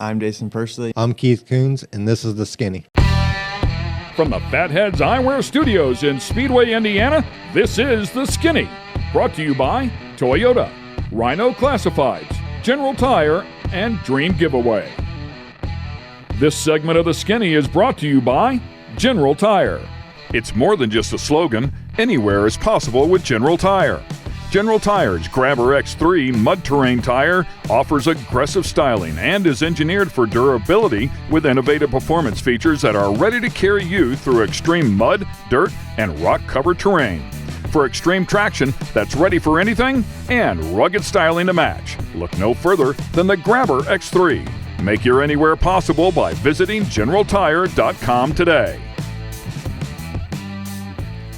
I'm Daison Pursley. I'm Keith Kunz, and this is The Skinny. From the Fatheads Eyewear Studios in Speedway, Indiana, this is The Skinny. Brought to you by Toyota, Rhino Classifieds, General Tire, and Dream Giveaway. This segment of The Skinny is brought to you by General Tire. It's more than just a slogan. Anywhere is possible with General Tire. General Tire's Grabber X3 mud terrain tire offers aggressive styling and is engineered for durability with innovative performance features that are ready to carry you through extreme mud, dirt, and rock-covered terrain. For extreme traction that's ready for anything and rugged styling to match, look no further than the Grabber X3. Make your anywhere possible by visiting GeneralTire.com today.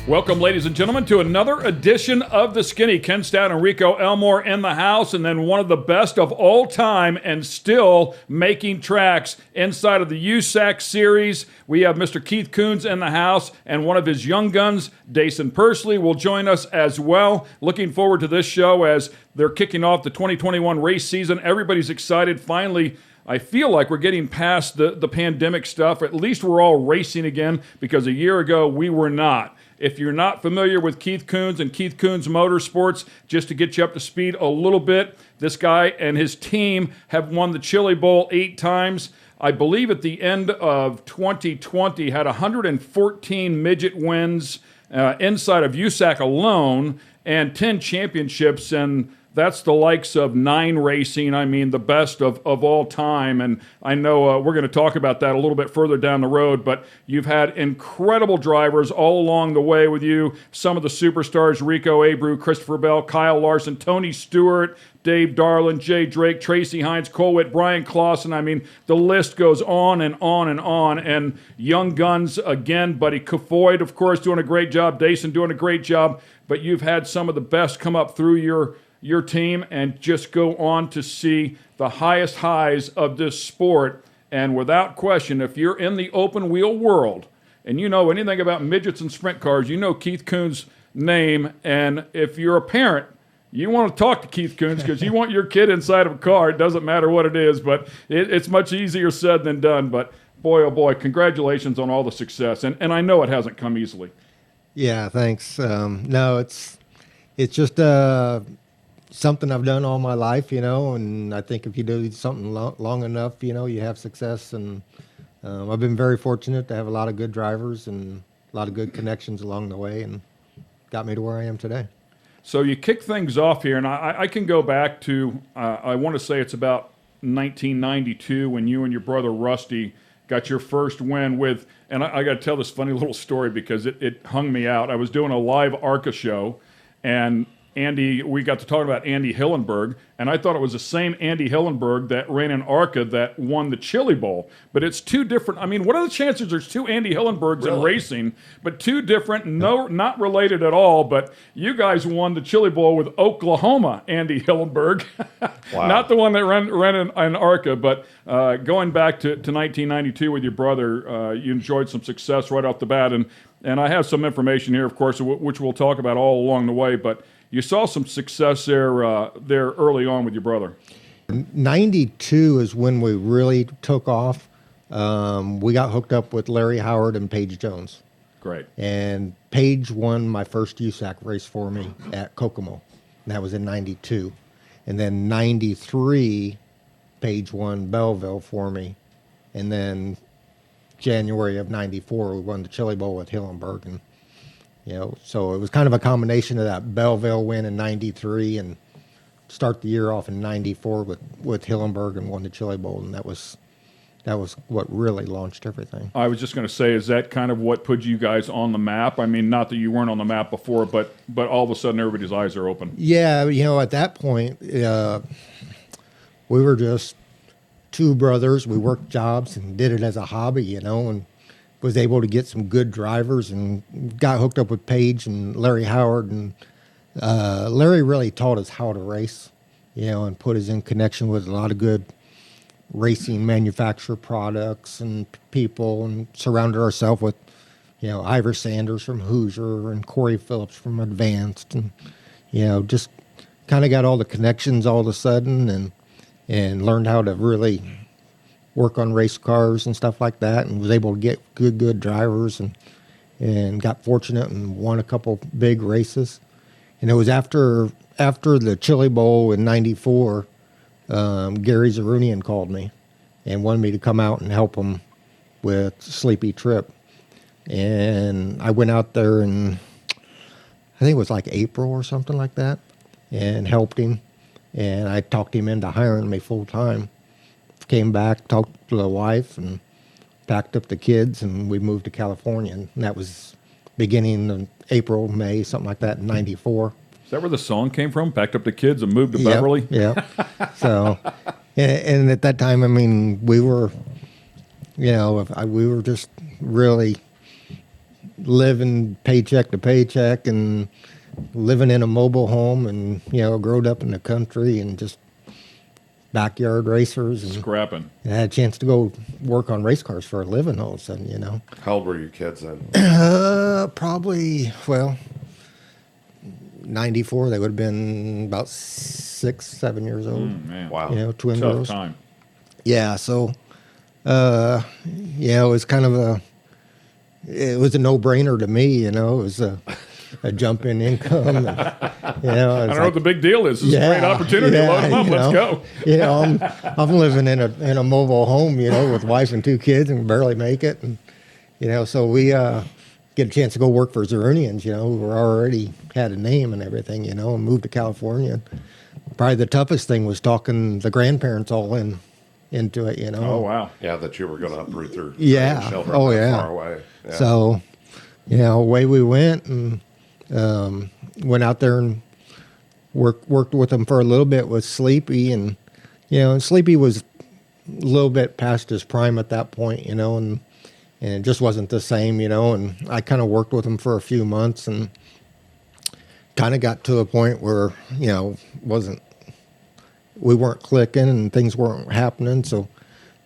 Welcome, ladies and gentlemen, to another edition of The Skinny. Ken Stout and Rico Elmore in the house, and then one of the best of all time and still making tracks inside of the USAC series. We have Mr. Keith Kunz in the house, and one of his young guns, Daison Pursley, will join us as well. Looking forward to this show as they're kicking off the 2021 race season. Everybody's excited. Finally, I feel like we're getting past the pandemic stuff. At least we're all racing again, because a year ago we were not. If you're not familiar with Keith Kunz and Keith Kunz Motorsports, just to get you up to speed a little bit, this guy and his team have won the Chili Bowl 8 times. I believe at the end of 2020 had 114 midget wins inside of USAC alone and 10 championships, and that's the likes of 9 Racing. I mean, the best of all time. And I know we're going to talk about that a little bit further down the road, but you've had incredible drivers all along the way with you. Some of the superstars, Rico Abreu, Christopher Bell, Kyle Larson, Tony Stewart, Dave Darland, Jay Drake, Tracy Hines, Cole Witt, Brian Clausen. I mean, the list goes on and on and on. And young guns, again, Buddy Kofoid, of course, doing a great job. Daison doing a great job. But you've had some of the best come up through your team and just go on to see the highest highs of this sport. And without question, if you're in the open wheel world and you know anything about midgets and sprint cars, you know Keith Kunz's name. And if you're a parent, you want to talk to Keith Kunz because you want your kid inside of a car. It doesn't matter what it is, but it's much easier said than done. But boy, oh boy, congratulations on all the success. And I know it hasn't come easily. Yeah, thanks. No, it's just something I've done all my life, and I think if you do something long enough, you have success. And I've been very fortunate to have a lot of good drivers and a lot of good connections along the way, and got me to where I am today. So you kick things off here, and I can go back to, I want to say it's about 1992 when you and your brother Rusty got your first win with, and I got to tell this funny little story because it hung me out. I was doing a live ARCA show, and we got to talk about Andy Hillenberg, and I thought it was the same Andy Hillenberg that ran in ARCA that won the Chili Bowl. But it's two different. I mean, what are the chances there's two Andy Hillenbergs in racing, but two different, not related at all, but you guys won the Chili Bowl with Oklahoma Andy Hillenberg. Wow. Not the one that ran in ARCA, but going back to 1992 with your brother, you enjoyed some success right off the bat. And I have some information here, of course, which we'll talk about all along the way, but you saw some success there early on with your brother. 92 is when we really took off. We got hooked up with Larry Howard and Paige Jones. Great. And Paige won my first USAC race for me at Kokomo. And that was in 92. And then 93, Paige won Belleville for me. And then January of 94, we won the Chili Bowl with Hillenberg. And so it was kind of a combination of that Belleville win in 93 and start the year off in 94 with Hillenberg and won the Chili Bowl. And that was what really launched everything. I was just going to say, is that kind of what put you guys on the map? I mean, not that you weren't on the map before, but all of a sudden everybody's eyes are open. Yeah, at that point, we were just two brothers. We worked jobs and did it as a hobby, and was able to get some good drivers and got hooked up with Paige and Larry Howard. And Larry really taught us how to race, and put us in connection with a lot of good racing manufacturer products and people, and surrounded ourselves with, Ivor Sanders from Hoosier and Corey Phillips from Advanced, and, just kind of got all the connections all of a sudden and learned how to really work on race cars and stuff like that, and was able to get good drivers, and got fortunate and won a couple big races. And it was after the Chili Bowl in '94, Gary Zarunian called me and wanted me to come out and help him with Sleepy Trip. And I went out there in, I think it was like April or something like that, and helped him. And I talked him into hiring me full time. Came back, talked to the wife, and packed up the kids, and we moved to California. And that was beginning of April, May, something like that, in '94. Is that where the song came from? Packed up the kids and moved to Beverly? Yeah. So, and at that time, I mean, we were, we were just really living paycheck to paycheck and living in a mobile home, and, growed up in the country and just backyard racers. And Scrapping. I had a chance to go work on race cars for a living all of a sudden, How old were your kids then? Probably, 94, they would have been about 6, 7 years old. Man. Wow. Twin Tough girls. time. Yeah, so, it was kind of it was a no-brainer to me, it was a jump in income. And, I don't know what the big deal is. This is a great opportunity. Yeah, Load them up. Let's go. I'm living in a mobile home, with wife and 2 kids, and barely make it. And, so we get a chance to go work for Zarunians, who were already had a name and everything, and moved to California. Probably the toughest thing was talking the grandparents all into it, Oh, wow. Yeah, that you were going to uproot their Yeah. shelter Oh, yeah. far away. Yeah. So, away we went, and went out there and worked with them for a little bit with Sleepy, and and Sleepy was a little bit past his prime at that point, and it just wasn't the same, and I kind of worked with him for a few months, and kind of got to a point where we weren't clicking and things weren't happening. So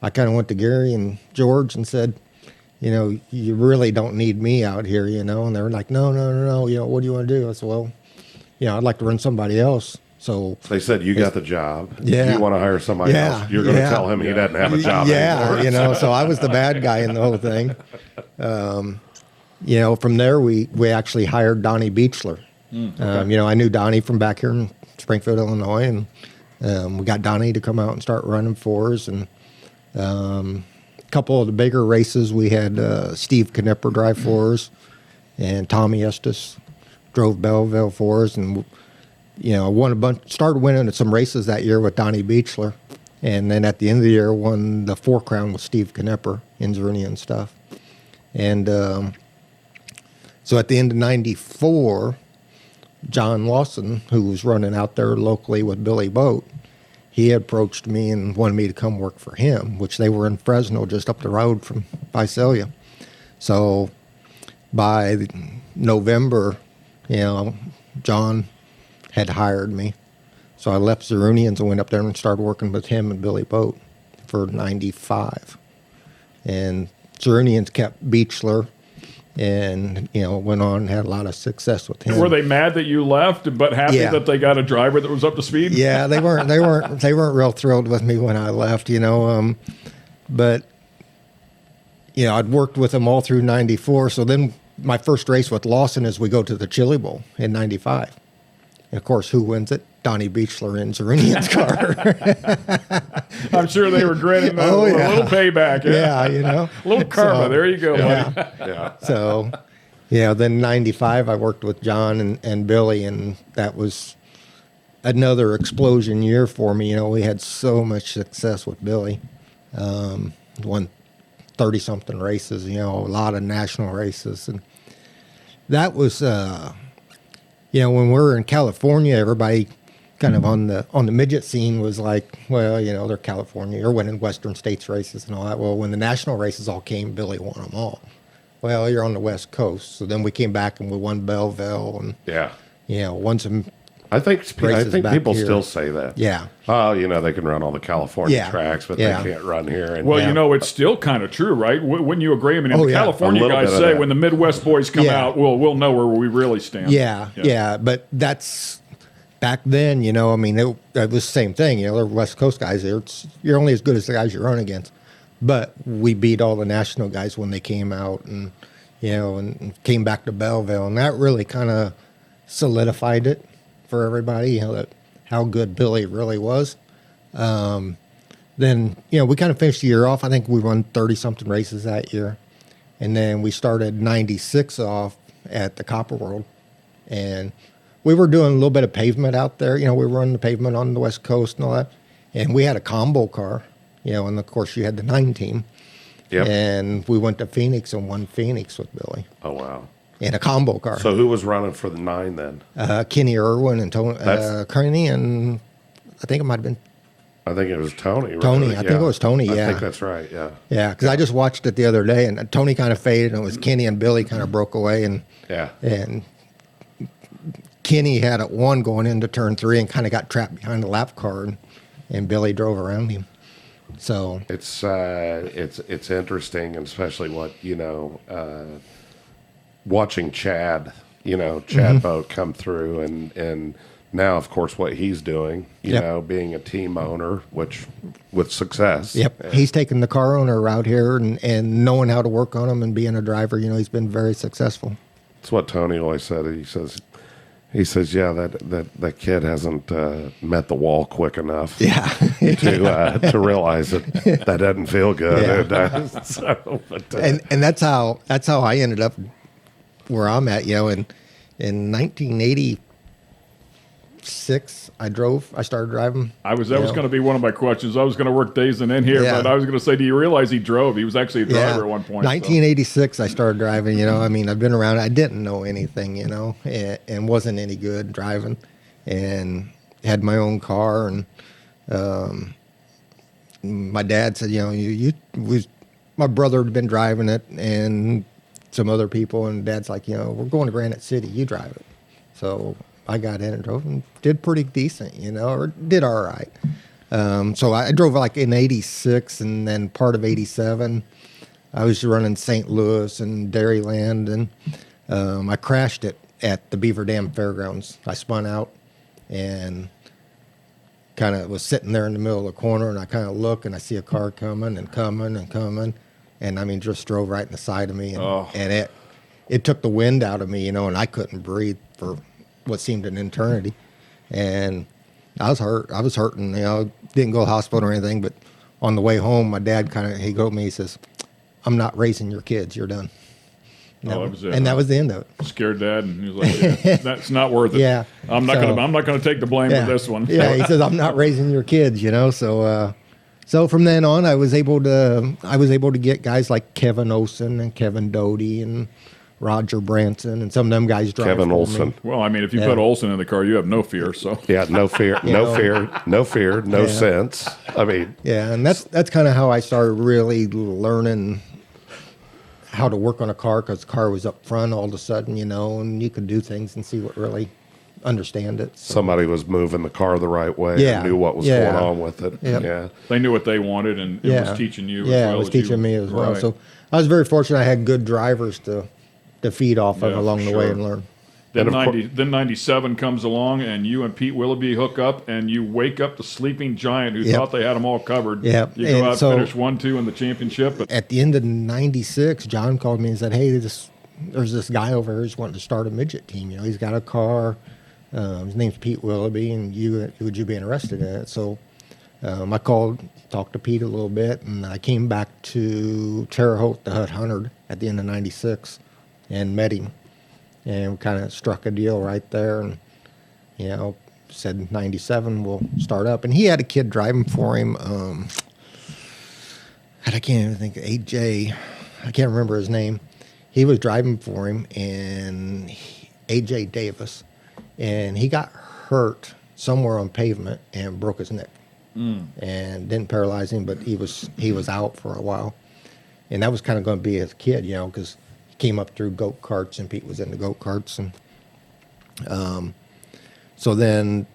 I kind of went to Gary and George and said, you really don't need me out here, and they were like, no, what do you want to do? I said, well, I'd like to run somebody else. So they said, you got the job. Yeah. You want to hire somebody Yeah. else. You're going to Yeah. tell him he doesn't have a job yeah, anymore. so I was the bad guy in the whole thing. From there, we actually hired Donnie Beechler. Okay. I knew Donnie from back here in Springfield, Illinois, and we got Donnie to come out and start running for us. And a couple of the bigger races, we had Steve Knepper drive for us, and Tommy Estes drove Belleville for us, and won a bunch. Started winning at some races that year with Donnie Beechler, and then at the end of the year won the 4 Crown with Steve Knepper in Zarunian and stuff. And so at the end of '94, John Lawson, who was running out there locally with Billy Boat, he approached me and wanted me to come work for him, which they were in Fresno, just up the road from Visalia. So by November, John had hired me. So I left Zarunians and went up there and started working with him and Billy Boat for '95. And Zarunians kept Beechler, and went on and had a lot of success with him. Were they mad that you left, but happy Yeah. that they got a driver that was up to speed? Yeah, they weren't real thrilled with me when I left, but I'd worked with them all through '94. So then my first race with Lawson is we go to the Chili Bowl in '95. And of course, who wins it? Donnie Beechler in Zarunian's car. I'm sure they were grinning. A little payback. Yeah, A little karma. So, there you go. yeah. buddy. Yeah. So, then '95, I worked with John and Billy, and that was another explosion year for me. We had so much success with Billy. Won 30-something races, a lot of national races. And that was, when we were in California, everybody kind of on the midget scene was like, well, they're California. You're winning Western States races and all that. Well, when the national races all came, Billy won them all. Well, you're on the West Coast. So then we came back and we won Belleville and, Yeah. won some. I think back people here. still say that. Yeah. Oh, they can run all the California Yeah. tracks, but Yeah. they can't run here. And Well, it's still kind of true, right? Wouldn't you agree? I mean, Oh, the yeah. California A little guys bit of say that. when the Midwest boys come Yeah. out, we'll know where we really stand. Yeah. But that's back then, it was the same thing. They're West Coast guys. You're only as good as the guys you run against. but we beat all the national guys when they came out, and and came back to Belleville, and that really kind of solidified it for everybody. That how good Billy really was. Then we kind of finished the year off. I think we won 30-something races that year, and then we started '96 off at the Copper World, and we were doing a little bit of pavement out there. We were running the pavement on the West Coast and all that, and we had a combo car. And of course you had the 9 team. Yep. And we went to Phoenix and won Phoenix with Billy. Oh, wow. In a combo car. So who was running for the 9 then? Kenny Irwin and Tony, Kearney, and I think it might have been I think it was Tony. Right? Tony. I think it was Tony, yeah. I think that's right, yeah. Yeah, because I just watched it the other day, and Tony kind of faded, and it was Kenny and Billy kind of broke away. And Kenny had it one going into turn 3 and kind of got trapped behind the lap car, and Billy drove around him. So it's interesting, and especially what watching Chad Boat come through, and now of course what he's doing, being a team owner, which with success. Yep, he's taken the car owner route here and knowing how to work on them and being a driver. He's been very successful. That's what Tony always said. He says, yeah, that kid hasn't met the wall quick enough. Yeah. to realize that doesn't feel good. Yeah. And that's how I ended up where I'm at. In 1986, I started driving. That was going to be one of my questions. I was going to work Daison in here, but I was going to say, do you realize he drove? He was actually a driver at one point. 1986, I started driving. I've been around. I didn't know anything, and wasn't any good driving, and had my own car. And my dad said, my brother had been driving it, and some other people, and Dad's like, we're going to Granite City. You drive it. So I got in and drove and did pretty decent, or did all right. So I drove like in 86 and then part of 87. I was running St. Louis and Dairyland, and I crashed it at the Beaver Dam Fairgrounds. I spun out and kind of was sitting there in the middle of the corner, and I kind of look and I see a car coming. And I mean, just drove right in the side of me, and it took the wind out of me, and I couldn't breathe for what seemed an eternity, and I was hurt. I was hurting, didn't go to the hospital or anything, but on the way home, my dad he told me, he says, "I'm not raising your kids. You're done." And that was it. And that was the end of it. Scared Dad, and he was like, "That's not worth it. Yeah, I'm not gonna take the blame for this one." Yeah, he says, "I'm not raising your kids." So from then on, I was able to get guys like Kevin Olson and Kevin Doty and Roger Branson, and some of them guys drive Kevin for Olson. me. Well, I mean, if you put Olson in the car, you have no fear. So no fear, no sense. I mean, and that's kind of how I started really learning how to work on a car, because the car was up front all of a sudden, and you could do things and see what really understand it. So. Somebody was moving the car the right way and knew what was going on with it. Yep. Yeah, they knew what they wanted, and it was teaching you. Yeah, it was teaching me as well. Right. So I was very fortunate. I had good drivers to feed off of along the way and learn. Then 97 comes along, and you and Pete Willoughby hook up, and you wake up the sleeping giant who thought they had them all covered. Yeah, you go out and finish 1-2 in the championship. But at the end of '96, John called me and said, "Hey, there's this guy over here who's wanting to start a midget team. He's got a car. His name's Pete Willoughby, and would you be interested in it?" So I talked to Pete a little bit, and I came back to Terre Haute, the Hut 100, at the end of '96, and met him. And we kind of struck a deal right there, and said 97 we'll start up. And he had a kid driving for him. I can't even think of AJ. I can't remember his name. He was driving for him, and AJ Davis, and he got hurt somewhere on pavement and broke his neck, and didn't paralyze him, but he was out for a while, and that was kind of going to be his kid, because. Came up through go-karts, and Pete was into go-karts, and so then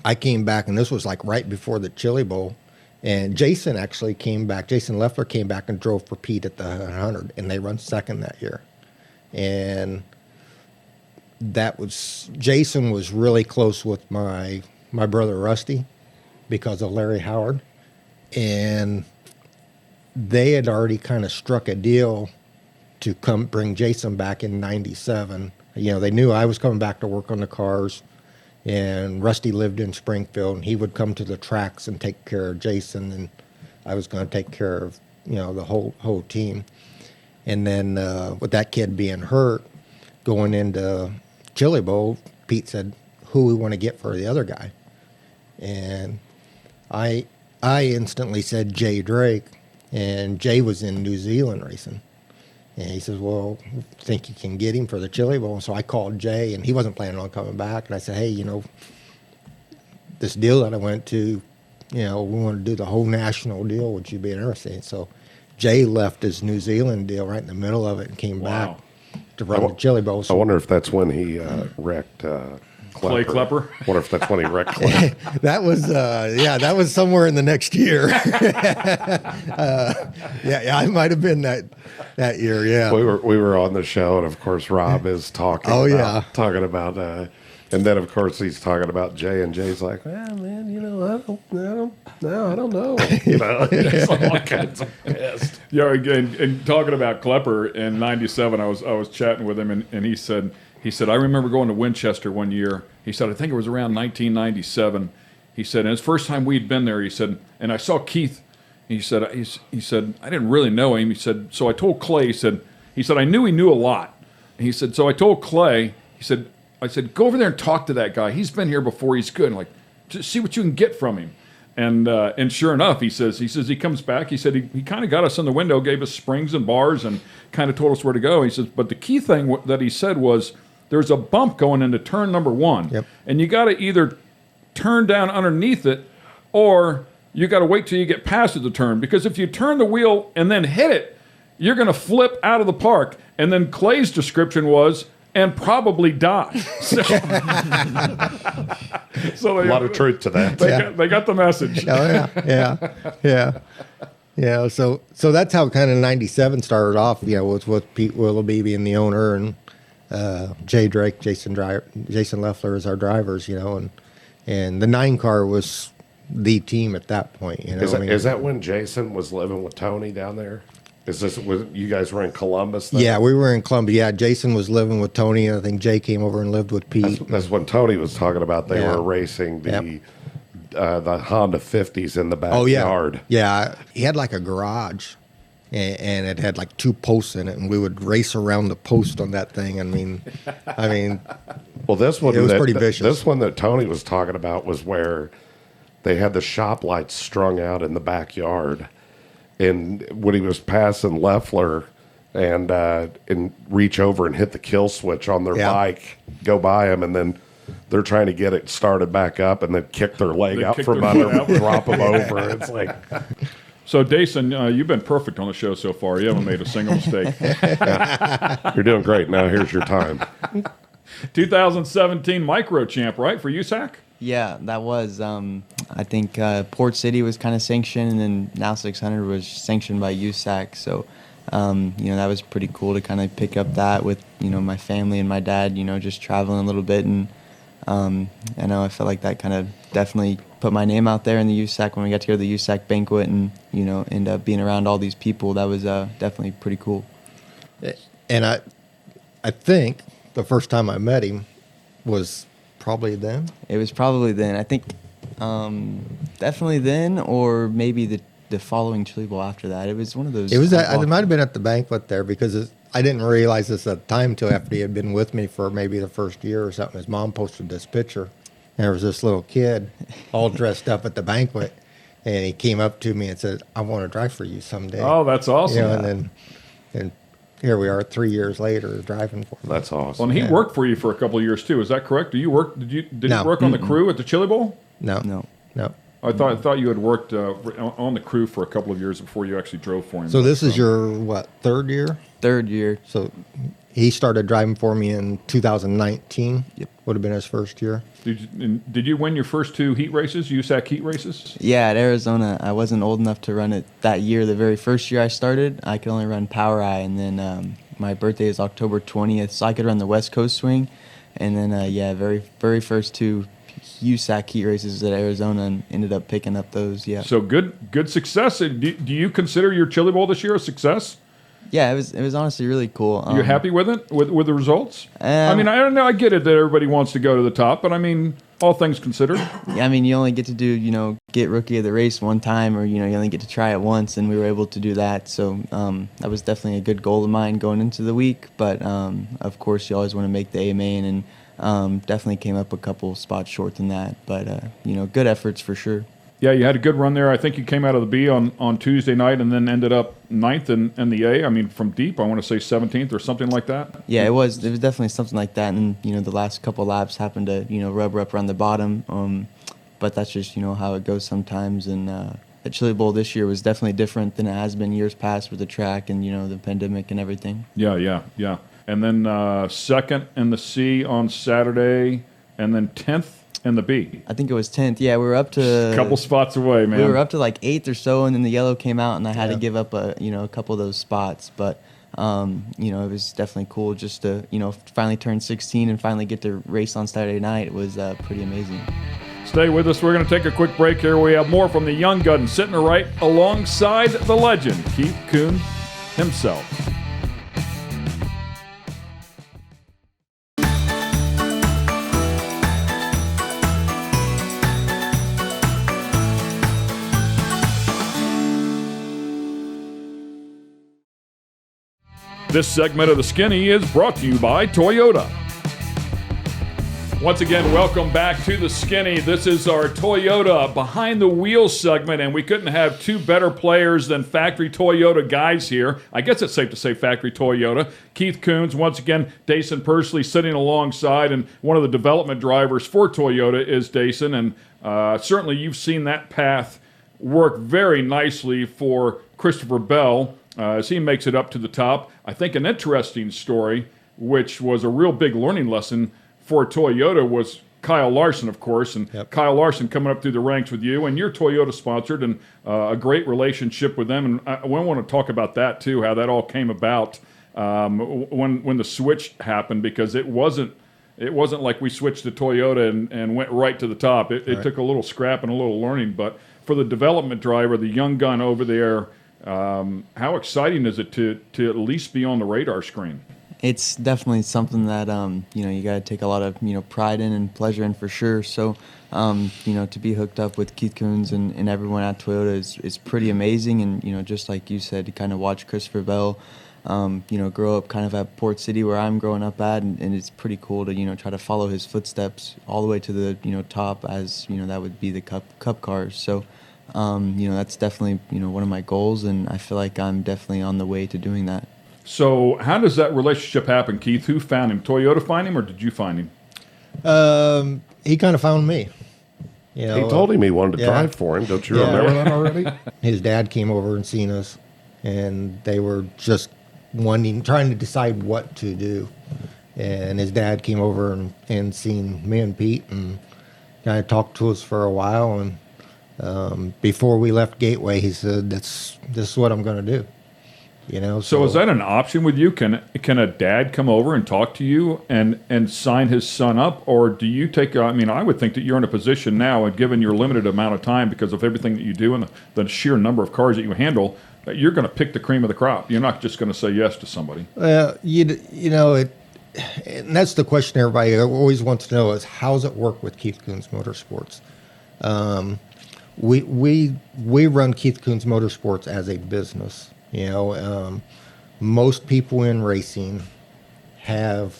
I came back, and this was like right before the Chili Bowl, and Jason actually came back. Jason Leffler came back and drove for Pete at the 100, and they run second that year, and Jason was really close with my brother Rusty because of Larry Howard, and they had already kind of struck a deal to come bring Jason back in '97. You know, they knew I was coming back to work on the cars, and Rusty lived in Springfield, and he would come to the tracks and take care of Jason, and I was going to take care of, you know, the whole team. And then with that kid being hurt, going into Chili Bowl, Pete said, "Who we want to get for the other guy?" And I instantly said Jay Drake, and Jay was in New Zealand racing. And he says, "Well, think you can get him for the Chili Bowl?" So I called Jay, and he wasn't planning on coming back. And I said, "Hey, you know, this deal that I went to, you know, we want to do the whole national deal. Would you be interested?" So Jay left his New Zealand deal right in the middle of it and came back to run the Chili Bowl. So I wonder if that's when he wrecked Clay Klepper. I wonder if that's when he wrecked Clay. that was somewhere in the next year. Yeah, I might have been that year. Yeah, we were on the show, and of course Rob is talking. Oh, talking about, and then of course he's talking about Jay, and Jay's like, "Well, man, you know, I don't know." You know, it's all kinds of pissed. Yeah, and talking about Klepper in '97, I was chatting with him, and he said, I remember going to Winchester one year. He said, I think it was around 1997. He said, and it's the first time we'd been there. He said, and I saw Keith. He said, I didn't really know him. He said, so I told Clay. He said, I knew he knew a lot. And he said, so I told Clay. I said, go over there and talk to that guy. He's been here before. He's good. And like, just see what you can get from him. And sure enough, he says he comes back. He said he kind of got us in the window, gave us springs and bars, and kind of told us where to go. He says, but the key thing that he said was, there's a bump going into turn number 1. Yep. And you got to either turn down underneath it, or you got to wait till you get past the turn. Because if you turn the wheel and then hit it, you're going to flip out of the park. And then Clay's description was, and probably die. So A lot of truth to that. they got the message. Oh yeah. So that's how kind of '97 started off. You know, with Pete Willoughby being the owner, and Jay Drake, Jason Leffler as our drivers. You know, and the 9 car was the team at that point. You know, Is that when Jason was living with Tony down there? Is this when you guys were in Columbus then? Yeah, we were in Columbus. Yeah, Jason was living with Tony, and I think Jay came over and lived with Pete. That's when Tony was talking about they were racing the Honda 50s in the backyard. Yeah, he had like a garage, and it had like 2 posts in it, and we would race around the post on that thing. I mean, well, this one it was pretty vicious. This one that Tony was talking about was where they had the shop lights strung out in the backyard. And when he was passing Leffler and reach over and hit the kill switch on their bike, go by him, and then they're trying to get it started back up, and then kick their leg out from under him, drop him over. It's like... So, Daison, you've been perfect on the show so far. You haven't made a single mistake. You're doing great. Now here's your time. 2017 Micro Champ, right, for USAC? Yeah, that was. I think Port City was kind of sanctioned, and then now 600 was sanctioned by USAC. So, that was pretty cool to kind of pick up that with, my family and my dad, just traveling a little bit. And I know I felt like that kind of definitely put my name out there in the USAC when we got to go to the USAC banquet and, end up being around all these people. That was definitely pretty cool. And I think the first time I met him was probably then. It was probably then. I think definitely then, or maybe the following Chili Bowl after that. It was one of those. It was. It might have been at the banquet there, because I didn't realize this at the time until after he had been with me for maybe the first year or something. His mom posted this picture, and there was this little kid all dressed up at the banquet, and he came up to me and said, "I want to drive for you someday." Oh, that's awesome! And here we are 3 years later driving for him. That's awesome. Well, and he worked for you for a couple of years too. Is that correct? Did you work on the crew at the Chili Bowl? No. I thought you had worked on the crew for a couple of years before you actually drove for him. So this is your third year? Third year. So he started driving for me in 2019. Yep. Would have been his first year. Did you win your first 2 heat races, USAC heat races? Yeah, at Arizona. I wasn't old enough to run it that year. The very first year I started, I could only run Power Eye, and then my birthday is October 20th, so I could run the West Coast swing. And then, very, very first 2 USAC heat races at Arizona and ended up picking up those. Yeah. So good success. Do you consider your Chili Bowl this year a success? Yeah, it was honestly really cool. You happy with it, with the results? I mean, I don't know. I get it that everybody wants to go to the top, but I mean, all things considered. Yeah, I mean, you only get to do, get rookie of the race one time, or, you only get to try it once, and we were able to do that. So that was definitely a good goal of mine going into the week. But, of course, you always want to make the A main, and definitely came up a couple spots short than that. But, good efforts for sure. Yeah, you had a good run there. I think you came out of the B on Tuesday night and then ended up 9th in the A. I mean, from deep, I want to say 17th or something like that. Yeah, it was definitely something like that. And, the last couple laps happened to, rubber up around the bottom. But that's just, how it goes sometimes. And the Chili Bowl this year was definitely different than it has been years past with the track and, the pandemic and everything. Yeah. And then second in the C on Saturday and then 10th in the B. I think it was 10th. Yeah, we were up to a couple spots away, man. We were up to like 8th or so, and then the yellow came out, and I had to give up a couple of those spots. But it was definitely cool just to finally turn 16 and finally get to race on Saturday night. It was pretty amazing. Stay with us. We're going to take a quick break here. We have more from the young gun sitting right alongside the legend, Keith Kunz himself. This segment of The Skinny is brought to you by Toyota. Once again, welcome back to The Skinny. This is our Toyota Behind the Wheels segment, and we couldn't have two better players than Factory Toyota guys here. I guess it's safe to say Factory Toyota. Keith Kunz, once again, Daison Pursley sitting alongside, and one of the development drivers for Toyota is Daison, and certainly you've seen that path work very nicely for Christopher Bell, as he makes it up to the top. I think an interesting story, which was a real big learning lesson for Toyota, was Kyle Larson, of course. And Kyle Larson coming up through the ranks with you, and you're Toyota sponsored, and a great relationship with them. And I want to talk about that too, how that all came about when the switch happened, because it wasn't like we switched to Toyota and went right to the top. It took a little scrap and a little learning. But for the development driver, the young gun over there, how exciting is it to at least be on the radar screen? It's definitely something that you got to take a lot of pride in and pleasure in for sure. So to be hooked up with Keith Kunz and everyone at Toyota is pretty amazing. And just like you said, to kind of watch Christopher Bell grow up kind of at Port City where I'm growing up at, and it's pretty cool to try to follow his footsteps all the way to the top, as that would be the cup cars. So that's definitely one of my goals, and I feel like I'm definitely on the way to doing that. So how does that relationship happen, Keith? Who found him? Toyota find him, or did you find him? He kind of found me. He told him he wanted to drive for him. Don't you remember that already? His dad came over and seen us, and they were just trying to decide what to do. And his dad came over and seen me and Pete, and kind of talked to us for a while. And before we left Gateway, he said, "This is what I'm going to do." So is that an option with you? Can a dad come over and talk to you and sign his son up, or do you take? I mean, I would think that you're in a position now, and given your limited amount of time because of everything that you do and the sheer number of cars that you handle, that you're going to pick the cream of the crop. You're not just going to say yes to somebody. And that's the question everybody always wants to know is, how's it work with Keith Kunz Motorsports? We run Keith Kunz Motorsports as a business. Most people in racing have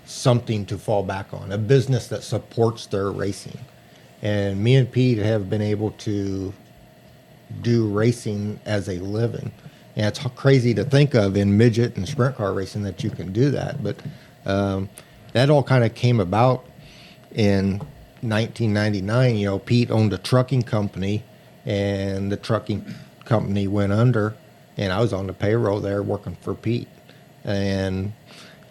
something to fall back on, a business that supports their racing. And me and Pete have been able to do racing as a living. And it's crazy to think of in midget and sprint car racing that you can do that. But that all kind of came about in 1999. Pete owned a trucking company, and the trucking company went under, and I was on the payroll there working for Pete. And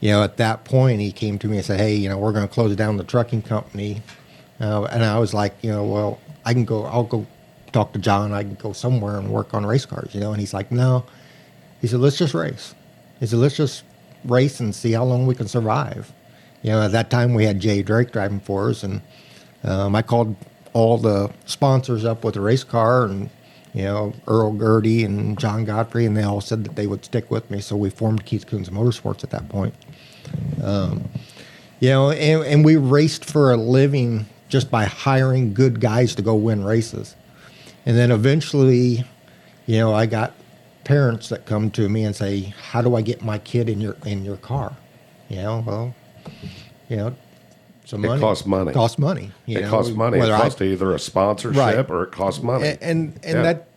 at that point, he came to me and said, "Hey, we're going to close down the trucking company." And I was like, well, I'll go talk to John. I can go somewhere and work on race cars, And he's like, "No." He said, "Let's just race." He said, "Let's just race and see how long we can survive." At that time we had Jay Drake driving for us, and I called all the sponsors up with a race car, and Earl Gertie and John Godfrey, and they all said that they would stick with me. So we formed Keith Kunz Motorsports at that point. And we raced for a living just by hiring good guys to go win races. And then eventually, I got parents that come to me and say, "How do I get my kid in your car?" So money. It costs money. Costs money. It costs money. It costs either a sponsorship Right. or it costs money. And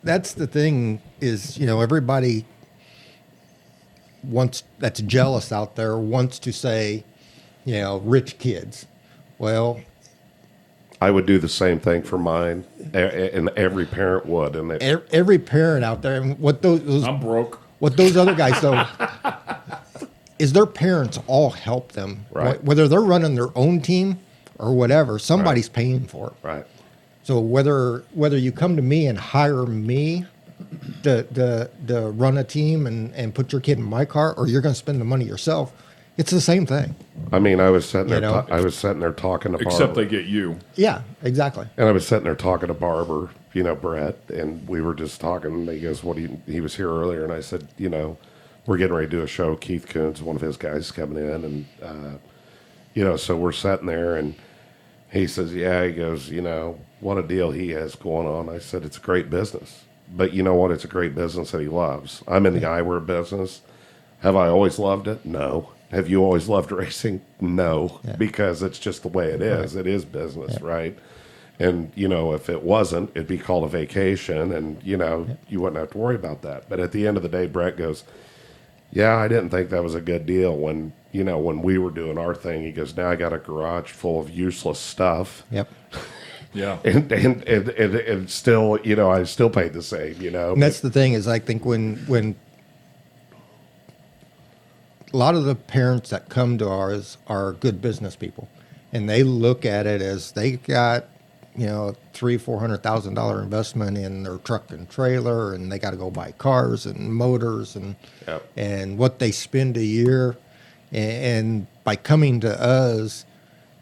that's the thing is, everybody that's jealous out there wants to say, rich kids. Well, I would do the same thing for mine, and every parent would. And every parent out there, and what those I'm broke. what those other guys though is their parents all help them. Right. Whether they're running their own team or whatever, somebody's paying for it. right. So whether you come to me and hire me to run a team and put your kid in my car, or you're going to spend the money yourself, it's the same thing. I mean, I was sitting there. You know? I was sitting there talking to Except Barber, they get you. Yeah, exactly. and I was sitting there talking to Barber, Brett, and we were just talking. And he goes, "What do you?" He was here earlier, and I said, we're getting ready to do a show. Keith Kunz, one of his guys, is coming in, and so we're sitting there, and he says, "Yeah," he goes, "what a deal he has going on." I said, "It's a great business, but you know what? It's a great business that he loves. I'm in the eyewear business. Have I always loved it? No. Have you always loved racing? No, because it's just the way it is. Right. It is business, right? And, if it wasn't, it'd be called a vacation, and, you wouldn't have to worry about that. But at the end of the day, Brett goes, "Yeah, I didn't think that was a good deal when, when we were doing our thing." He goes, "Now I got a garage full of useless stuff." Yep. Yeah. And still, I still paid the same, And that's the thing is, I think when a lot of the parents that come to ours are good business people, and they look at it as they got, $300,000-$400,000 investment in their truck and trailer, and they got to go buy cars and motors and what they spend a year, and by coming to us,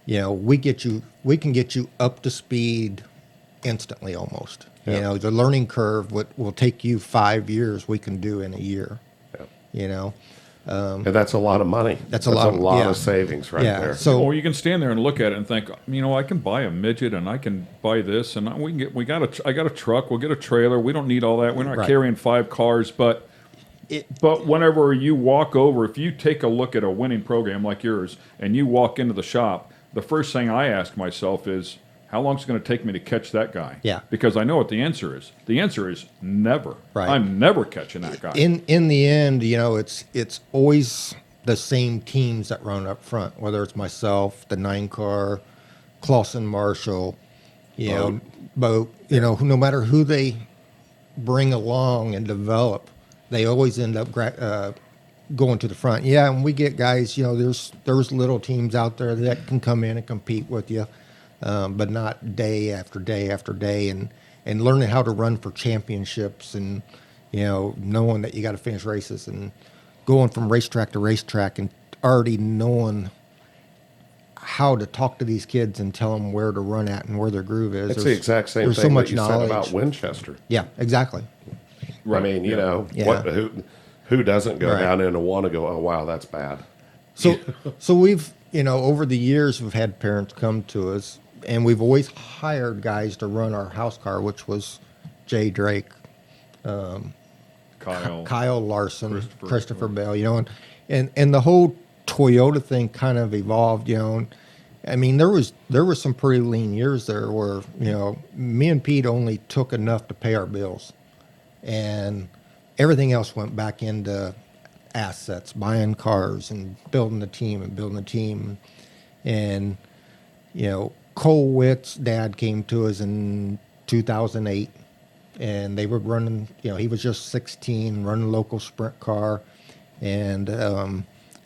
we can get you up to speed instantly almost. Yeah. The learning curve, what will take you 5 years, we can do in a year. Yeah. And that's a lot of money. That's a lot of savings right there. So, Or you can stand there and look at it and think, I can buy a midget and I can buy this, and I got a truck. We'll get a trailer. We don't need all that. We're not Right. carrying 5 cars, but whenever you walk over, if you take a look at a winning program like yours and you walk into the shop, the first thing I ask myself is, how long is it going to take me to catch that guy? Yeah. Because I know what the answer is. The answer is never. Right. I'm never catching that guy. in the end, it's always the same teams that run up front, whether it's myself, the 9-car, Clausen Marshall, Boat, no matter who they bring along and develop, they always end up going to the front. Yeah, and we get guys, there's little teams out there that can come in and compete with you. But not day after day after day, and learning how to run for championships, and knowing that you got to finish races, and going from racetrack to racetrack, and already knowing how to talk to these kids and tell them where to run at and where their groove is. It's the exact same there's thing so much that you knowledge. said about Winchester. Yeah, exactly. I mean, Yeah. who doesn't go Right. down in and want to go, "Oh, wow, that's bad." So we've over the years we've had parents come to us, and we've always hired guys to run our house car, which was Jay Drake, Kyle Larson, Christopher Bell, and the whole Toyota thing kind of evolved, I mean, there was some pretty lean years there where, me and Pete only took enough to pay our bills, and everything else went back into assets, buying cars and building a team. And, Cole Witt's dad came to us in 2008, and they were running, he was just 16, running a local sprint car. And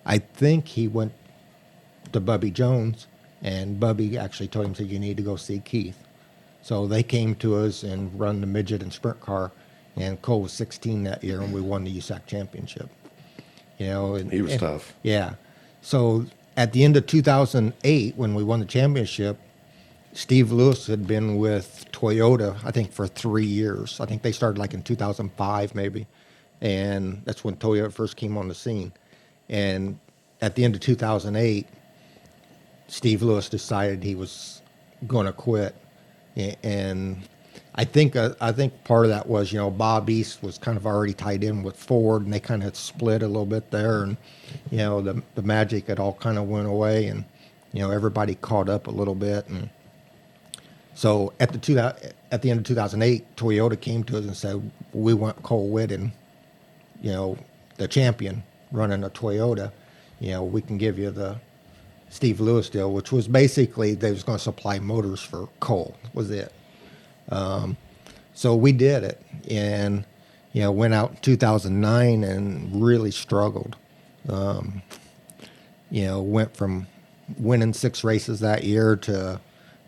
I think he went to Bubby Jones, and Bubby actually told him, said, "You need to go see Keith." So they came to us and run the midget and sprint car, and Cole was 16 that year, and we won the USAC championship. And He was tough. Yeah. So at the end of 2008, when we won the championship, Steve Lewis had been with Toyota, I think, for 3 years. I think they started like in 2005, maybe. And that's when Toyota first came on the scene. And at the end of 2008, Steve Lewis decided he was going to quit. And I think part of that was, Bob East was kind of already tied in with Ford, and they kind of split a little bit there. And, the magic had all kind of went away, and, everybody caught up a little bit. And so at the end of 2008, Toyota came to us and said, we want Cole Whitten, the champion, running a Toyota. We can give you the Steve Lewis deal, which was basically they was going to supply motors for Cole, was it. So we did it, and, went out in 2009 and really struggled. Went from winning 6 races that year to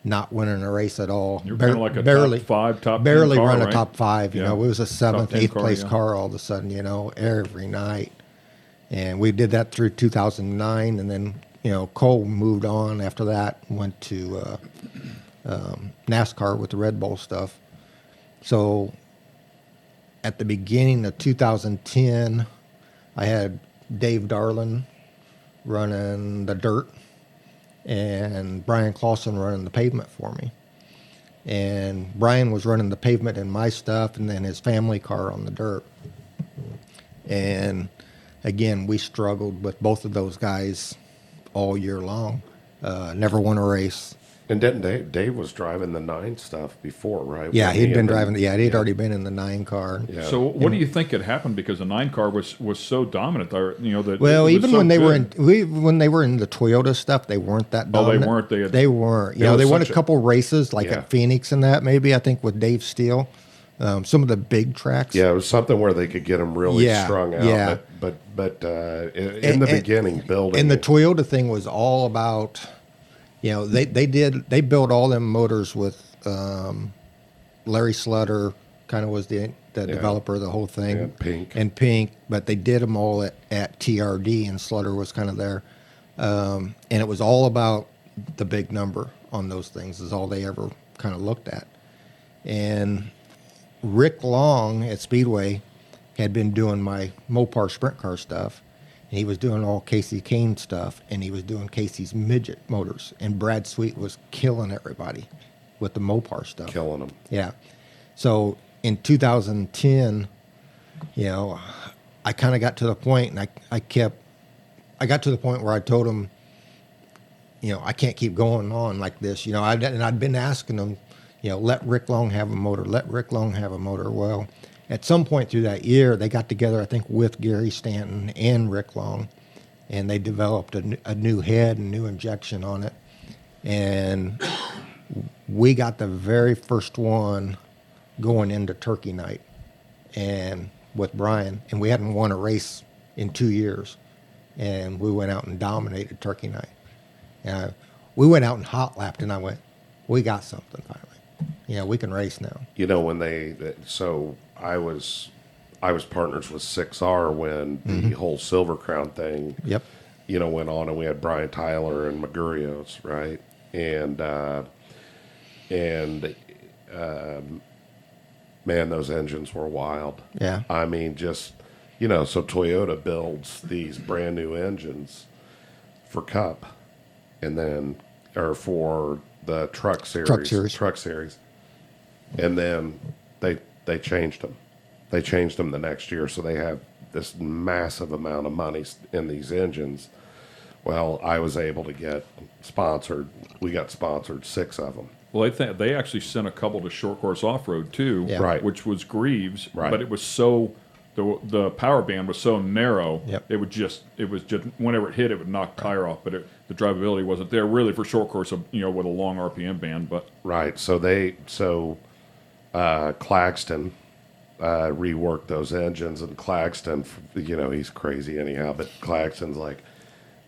not winning a race at all. You were kind of like a barely, top 5, top 10 barely car, run right? a top 5. Yeah. It was a 7th, 10 8th car, place yeah. car all of a sudden, every night. And we did that through 2009, and then, Cole moved on after that, went to NASCAR with the Red Bull stuff. So at the beginning of 2010, I had Dave Darlin running the dirt and Brian Clausen running the pavement for me. And Brian was running the pavement in my stuff, and then his family car on the dirt. And again, we struggled with both of those guys all year long. Never won a race. And didn't Dave was driving the 9 stuff before, right? Yeah, When he'd he been had driving. Yeah, he'd already been in the 9 car. Yeah. So what do you think had happened? Because the 9 car was so dominant there, that Well, it was even so when they were good. when they were in the Toyota stuff, they weren't that Oh, they dominant. weren't. They weren't. It was They won a such a- couple races, like Yeah. at Phoenix and that, maybe, I think, with Dave Steele. Some of the big tracks. Yeah, it was something where they could get them really Yeah, strung out. yeah. But in the beginning, building And the it- Toyota thing was all about, they built all them motors with Larry Slutter, kind of was the developer of the whole thing. And Pink. But they did them all at TRD, and Slutter was kind of there. And it was all about the big number on those things is all they ever kind of looked at. And Rick Long at Speedway had been doing my Mopar sprint car stuff, and he was doing all Casey Kane stuff, and he was doing Casey's Midget motors, and Brad Sweet was killing everybody with the Mopar stuff. killing them. Yeah. So in 2010, I kind of got to the point, and I got to the point where I told him, I can't keep going on like this. I'd been asking him, let Rick Long have a motor, let Rick Long have a motor. Well, at some point through that year, they got together, I think, with Gary Stanton and Rick Long, and they developed a new head and new injection on it. And we got the very first one going into Turkey Night and with Brian, and we hadn't won a race in 2 years. And we went out and dominated Turkey Night. And we went out and hot lapped, and I went, we got something finally. We can race now. So I was partners with 6R when the whole Silver Crown thing, Yep. went on, and we had Brian Tyler and Magurios, right? And man, those engines were wild. Yeah. I mean, just, so Toyota builds these brand new engines for Cup, and then, or for the Truck Series. And then they changed them. They changed them the next year, so they have this massive amount of money in these engines. Well, I was able to get sponsored. We got sponsored 6 of them. Well, they actually sent a couple to short course off road too, Yeah. Right. which was Greaves, Right. but it was so the power band was so narrow. Yep. It was just whenever it hit, it would knock tire off, but the drivability wasn't there really for short course with a long RPM band. But Right. So Claxton reworked those engines, and Claxton, he's crazy anyhow, but Claxton's like,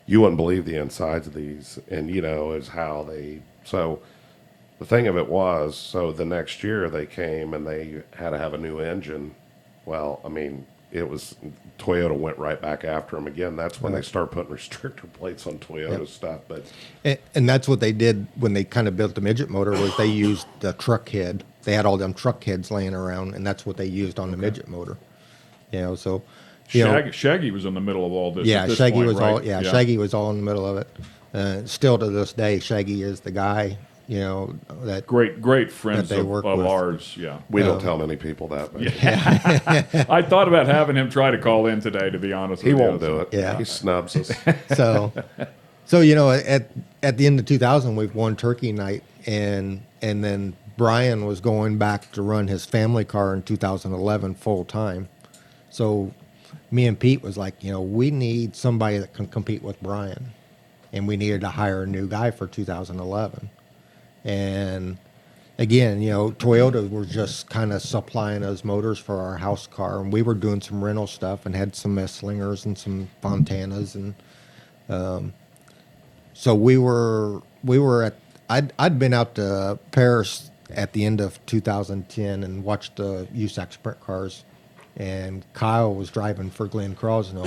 you wouldn't believe the insides of these, and is how they. So the thing of it was, so the next year they came and they had to have a new engine. Well, I mean, Toyota went right back after him again. That's when they start putting restrictor plates on Toyota stuff. But And that's what they did when they kind of built the midget motor, was they used the truck head. They had all them truck heads laying around, and that's what they used on the midget motor. So Shaggy was in the middle of all this. yeah, at this Shaggy point, was right? all Shaggy was all in the middle of it. Still to this day, Shaggy is the guy. That Great friends that they of work with. ours. Yeah. we don't tell many people that. But I thought about having him try to call in today, to be honest he with you. won't do it. Yeah. He snubs us. So at the end of 2000, we've won Turkey Night, and then Brian was going back to run his family car in 2011 full time. So me and Pete was like, we need somebody that can compete with Brian, and we needed to hire a new guy for 2011. And again, Toyota were just kind of supplying us motors for our house car, and we were doing some rental stuff and had some Esslingers and some Fontanas, and so we were at. I'd been out to Paris at the end of 2010 and watched the USAC sprint cars, and Kyle was driving for Glenn Crosno,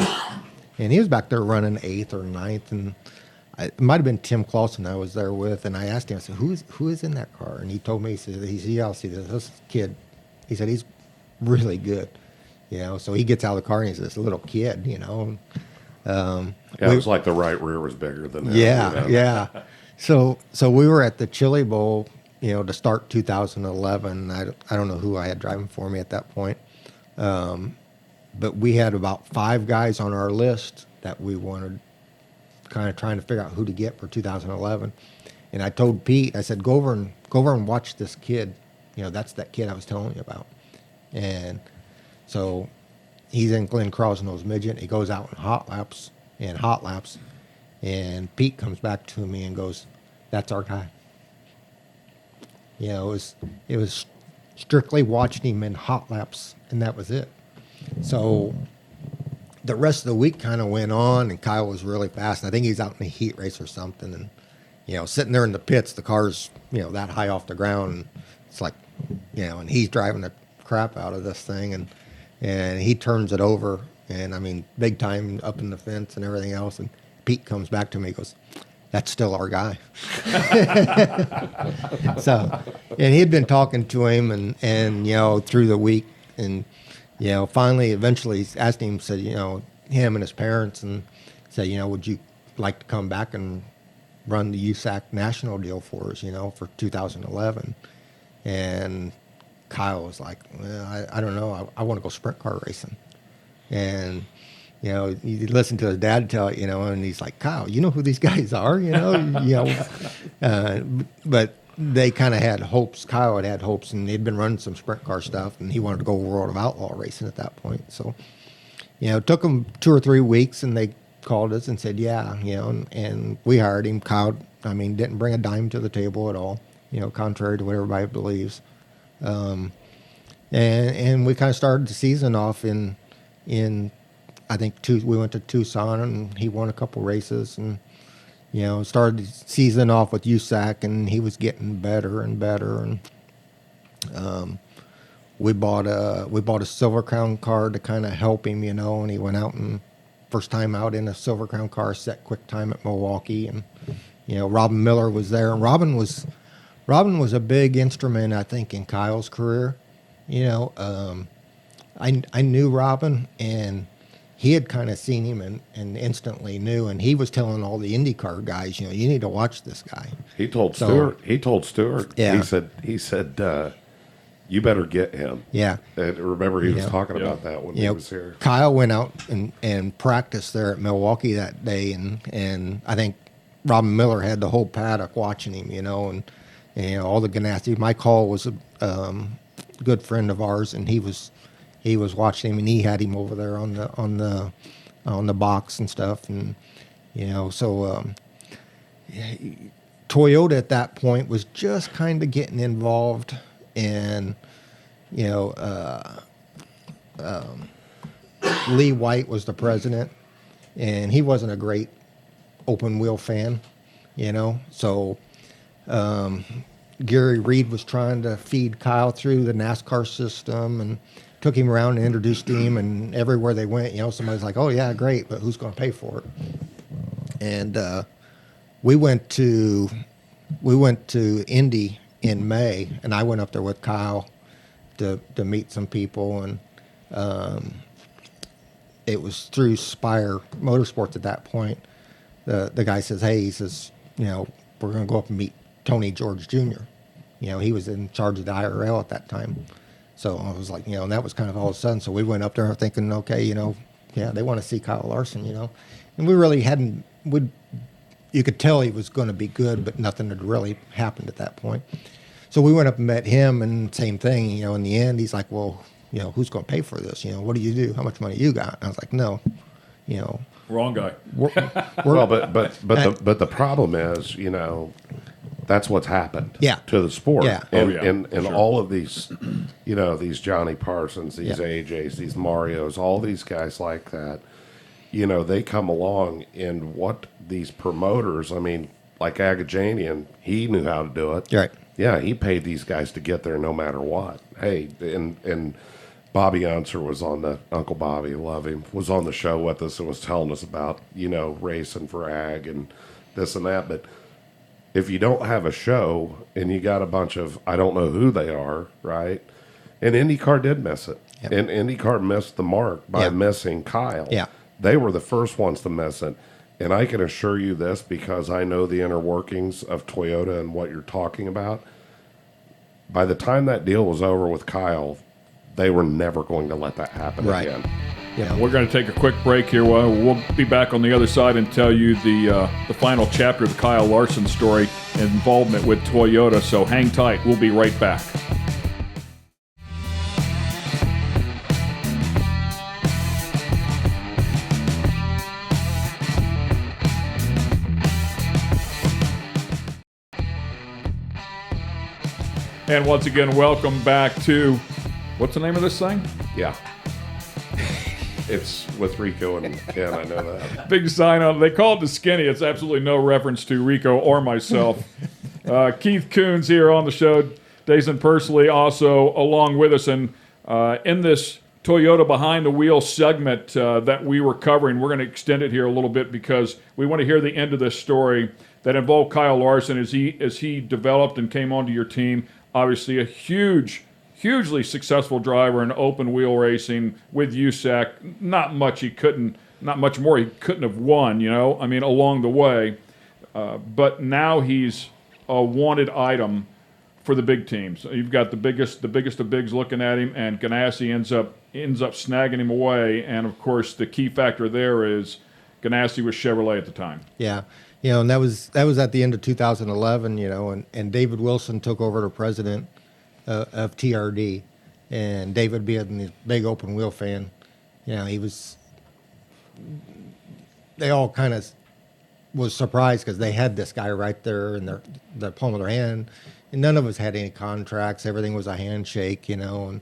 and he was back there running 8th or 9th, and it might have been Tim Clausen I was there with, and I asked him, I said, who is in that car? And he told me, he said, this kid, he said, he's really good, so he gets out of the car and he's this little kid, It was like the right rear was bigger than that. Yeah. So we were at the Chili Bowl, to start 2011. I don't know who I had driving for me at that point. But we had about 5 guys on our list that we wanted, kind of trying to figure out who to get for 2011. And I told Pete, I said, go over and watch this kid. That's that kid I was telling you about. And so he's in Glenn Crosno's Midget. He goes out in hot laps, and Pete comes back to me and goes, that's our guy. It was strictly watching him in hot laps, and that was it. So the rest of the week kind of went on, and Kyle was really fast. And I think he's out in a heat race or something, and sitting there in the pits, the car's that high off the ground. And it's like, and he's driving the crap out of this thing, and he turns it over, and I mean big time up in the fence and everything else. And Pete comes back to me, and goes, that's still our guy. So, and he had been talking to him and through the week, and finally, eventually asked him, said, him and his parents, and said, would you like to come back and run the USAC national deal for us, for 2011? And Kyle was like, well, I don't know. I want to go sprint car racing. And, you listen to his dad tell it, and he's like, Kyle, you know who these guys are, but they kind of had hopes. Kyle had hopes, and they'd been running some sprint car stuff, and he wanted to go World of Outlaw racing at that point. So, it took them 2 or 3 weeks, and they called us and said, yeah, and we hired him. Kyle, didn't bring a dime to the table at all, contrary to what everybody believes. And we kind of started the season off in I think we went to Tucson, and he won a couple races, and started the season off with USAC, and he was getting better and better, and we bought a Silver Crown car to kind of help him, and he went out and first time out in a Silver Crown car, set quick time at Milwaukee, and Robin Miller was there, and Robin was a big instrument, I think, in Kyle's career. I knew Robin, and he had kind of seen him and instantly knew, and he was telling all the IndyCar guys, you need to watch this guy. He told Stewart. Yeah. He said, you better get him. Yeah. And remember, he was talking about that when he was here. Kyle went out and practiced there at Milwaukee that day, and I think Robin Miller had the whole paddock watching him, and all the Ganassi. Mike Hall was a good friend of ours, and he was watching him, and he had him over there on the box and stuff, and so Toyota at that point was just kind of getting involved, and Lee White was the president, and he wasn't a great open wheel fan, so Gary Reed was trying to feed Kyle through the NASCAR system and took him around and introduced him, and everywhere they went, somebody's like, "Oh yeah, great, but who's going to pay for it?" And we went to Indy in May, and I went up there with Kyle to meet some people, and it was through Spire Motorsports at that point. The guy says, "Hey," he says, "we're going to go up and meet Tony George Jr." He was in charge of the IRL at that time. So I was like, and that was kind of all of a sudden. So we went up there thinking, okay, yeah, they want to see Kyle Larson, and we really you could tell he was going to be good, but nothing had really happened at that point. So we went up and met him, and same thing, in the end, he's like, "Well, who's going to pay for this? What do you do? How much money you got?" And I was like, "No, Wrong guy. Well, but the problem is, that's what's happened to the sport. Yeah. And all of these, these Johnny Parsons, these AJs, these Marios, all these guys like that, they come along, and what these promoters, like Agajanian, he knew how to do it. Right. Yeah, he paid these guys to get there no matter what. Hey, and Bobby Unser was on the, Uncle Bobby, love him, was on the show with us and was telling us about, racing for ag and this and that. But if you don't have a show and you got a bunch of, I don't know who they are, right? And IndyCar did miss it. Yep. And IndyCar missed the mark by missing Kyle. Yeah. They were the first ones to miss it. And I can assure you this, because I know the inner workings of Toyota and what you're talking about. By the time that deal was over with Kyle, they were never going to let that happen again. Yeah. We're going to take a quick break here. We'll be back on the other side and tell you the final chapter of the Kyle Larson story and involvement with Toyota. So hang tight. We'll be right back. And once again, welcome back to, what's the name of this thing? Yeah. It's with Rico and Ken, I know that. Big sign on it. They call it the Skinny. It's absolutely no reference to Rico or myself. Keith Kunz here on the show. Daison Pursley also along with us. And in this Toyota Behind the Wheel segment that we were covering, we're going to extend it here a little bit because we want to hear the end of this story that involved Kyle Larson as he developed and came onto your team. Obviously a hugely successful driver in open wheel racing with USAC. Not much more he couldn't have won, along the way. But now he's a wanted item for the big teams. You've got the biggest of bigs looking at him, and Ganassi ends up snagging him away. And of course, the key factor there is Ganassi was Chevrolet at the time. Yeah. And that was at the end of 2011, and David Wilson took over the president of TRD, and David being the big open wheel fan, they all kind of was surprised because they had this guy right there in the palm of their hand, and none of us had any contracts. Everything was a handshake, and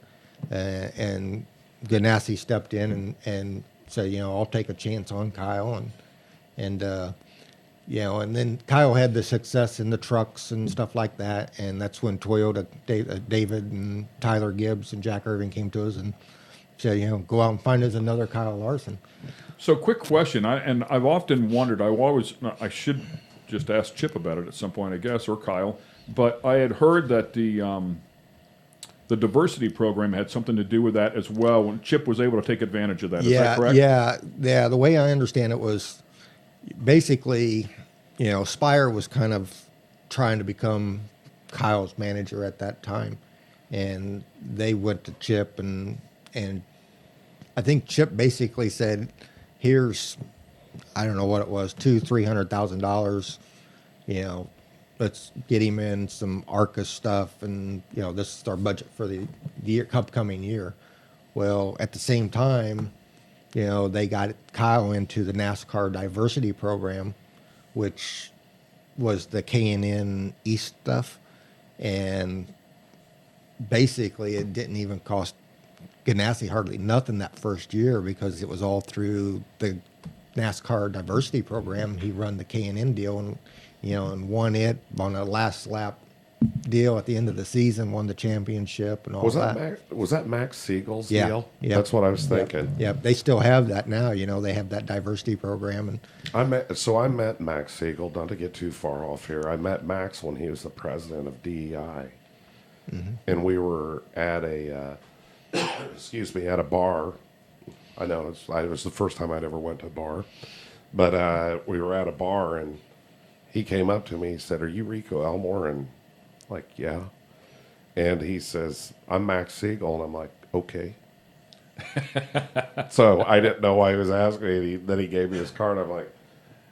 Ganassi stepped in and said, I'll take a chance on Kyle, and then Kyle had the success in the trucks and stuff like that, and that's when Toyota, David and Tyler Gibbs and Jack Irving came to us and said, go out and find us another Kyle Larson. So, quick question, I've often wondered. I should just ask Chip about it at some point, I guess, or Kyle. But I had heard that the diversity program had something to do with that as well. When Chip was able to take advantage of that, is that correct? Yeah. The way I understand it was, basically, Spire was kind of trying to become Kyle's manager at that time, and they went to Chip, and I think Chip basically said, "Here's, I don't know what it was, $200,000-$300,000. Let's get him in some ARCA stuff, and this is our budget for the upcoming year." Well, at the same time, they got Kyle into the NASCAR diversity program, which was the K&N East stuff. And basically it didn't even cost Ganassi hardly nothing that first year because it was all through the NASCAR diversity program. He run the K&N deal and won it on a last lap deal at the end of the season, won the championship and all that. Was that Max Siegel's Yeah, deal? yeah. That's what I was thinking. Yeah, they still have that now. You know, they have that diversity program, and I met Max Siegel. Not to get too far off here, I met Max when he was the president of DEI, and we were at a at a bar. I know it was the first time I'd ever went to a bar, but we were at a bar and he came up to me. He said, "Are you Rico Elmore?" And like, yeah. And he says, "I'm Max Siegel," and I'm like, okay. So I didn't know why he was asking me. Then he gave me his card. I'm like,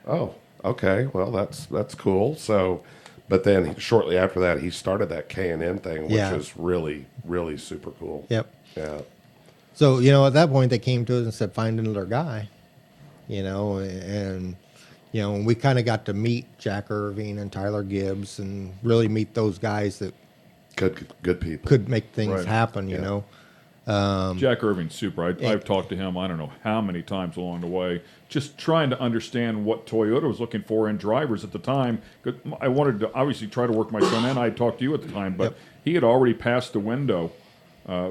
oh, okay. Well, that's cool. So, but then shortly after that, he started that K&N thing, which is really, really super cool. Yep. Yeah. So, you know, at that point, they came to us and said, find another guy, you know, and, you know, we kind of got to meet Jack Irving and Tyler Gibbs and really meet those guys that Good people. could make things Right. happen, you know. Jack Irving's super. I've talked to him, I don't know how many times along the way, just trying to understand what Toyota was looking for in drivers at the time. 'Cause I wanted to obviously try to work my son in. I talked to you at the time, but he had already passed the window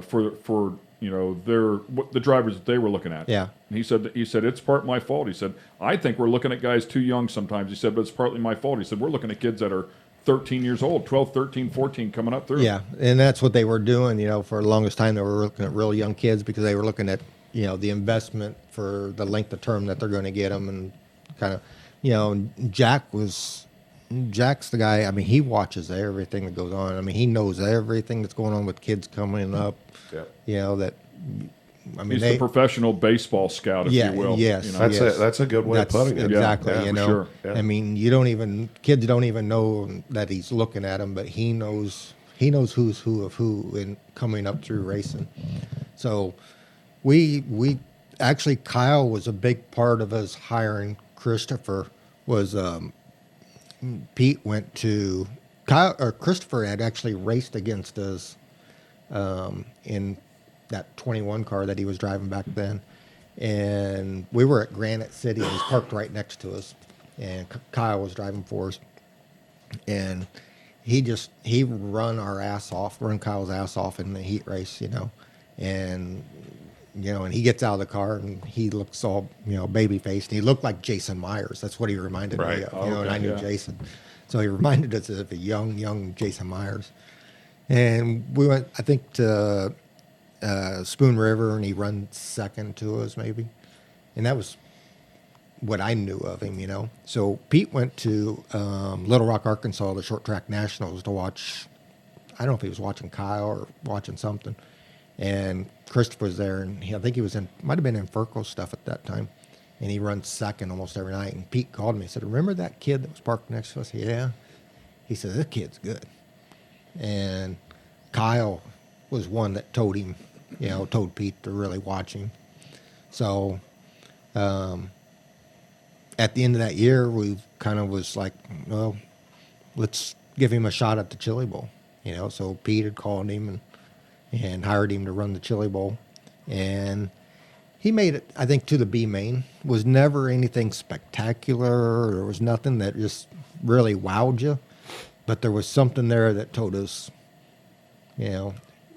for you know the drivers that they were looking at. Yeah. And he said it's part my fault. He said, I think we're looking at guys too young sometimes. He said, but it's partly my fault. He said, we're looking at kids that are 13 years old, 12, 13, 14 coming up through. Yeah, and that's what they were doing, you know, for the longest time. They were looking at real young kids because they were looking at, you know, the investment for the length of term that they're going to get them and kind of, you know, and Jack's the guy, I mean, he watches everything that goes on. I mean, he knows everything that's going on with kids coming up, you know, that, I mean, He's the professional baseball scout, if you will. Yes, you know? That's a good way of putting it. Exactly, Yeah, you for know. sure. Yeah. I mean, kids don't even know that he's looking at them, but he knows who's who of who in coming up through racing. So we actually, Kyle was a big part of us hiring Christopher. Was Pete went to Kyle, or Christopher had actually raced against us in that 21 car that he was driving back then. And we were at Granite City, and he was parked right next to us. And Kyle was driving for us. And he run Kyle's ass off in the heat race, you know. And, you know, and he gets out of the car and he looks all, you know, baby faced. He looked like Jason Myers. That's what he reminded me of. Oh, you know, and okay, I knew yeah. Jason. So he reminded us of a young Jason Myers. And we went, I think, to Spoon River, and he run second to us maybe. And that was what I knew of him, you know. So Pete went to Little Rock, Arkansas, the short track nationals to watch, I don't know if he was watching Kyle or watching something. And Christopher was there, and I think he was might have been in Furco stuff at that time. And he runs second almost every night. And Pete called me and said, remember that kid that was parked next to us? Yeah. He said, this kid's good. And Kyle was one that told him, you know, told Pete to really watch him. So at the end of that year, we kind of was like, well, let's give him a shot at the Chili Bowl. You know, so Pete had called him and hired him to run the Chili Bowl. And he made it, I think, to the B main. Was never anything spectacular. There was nothing that just really wowed you. But there was something there that told us, you know,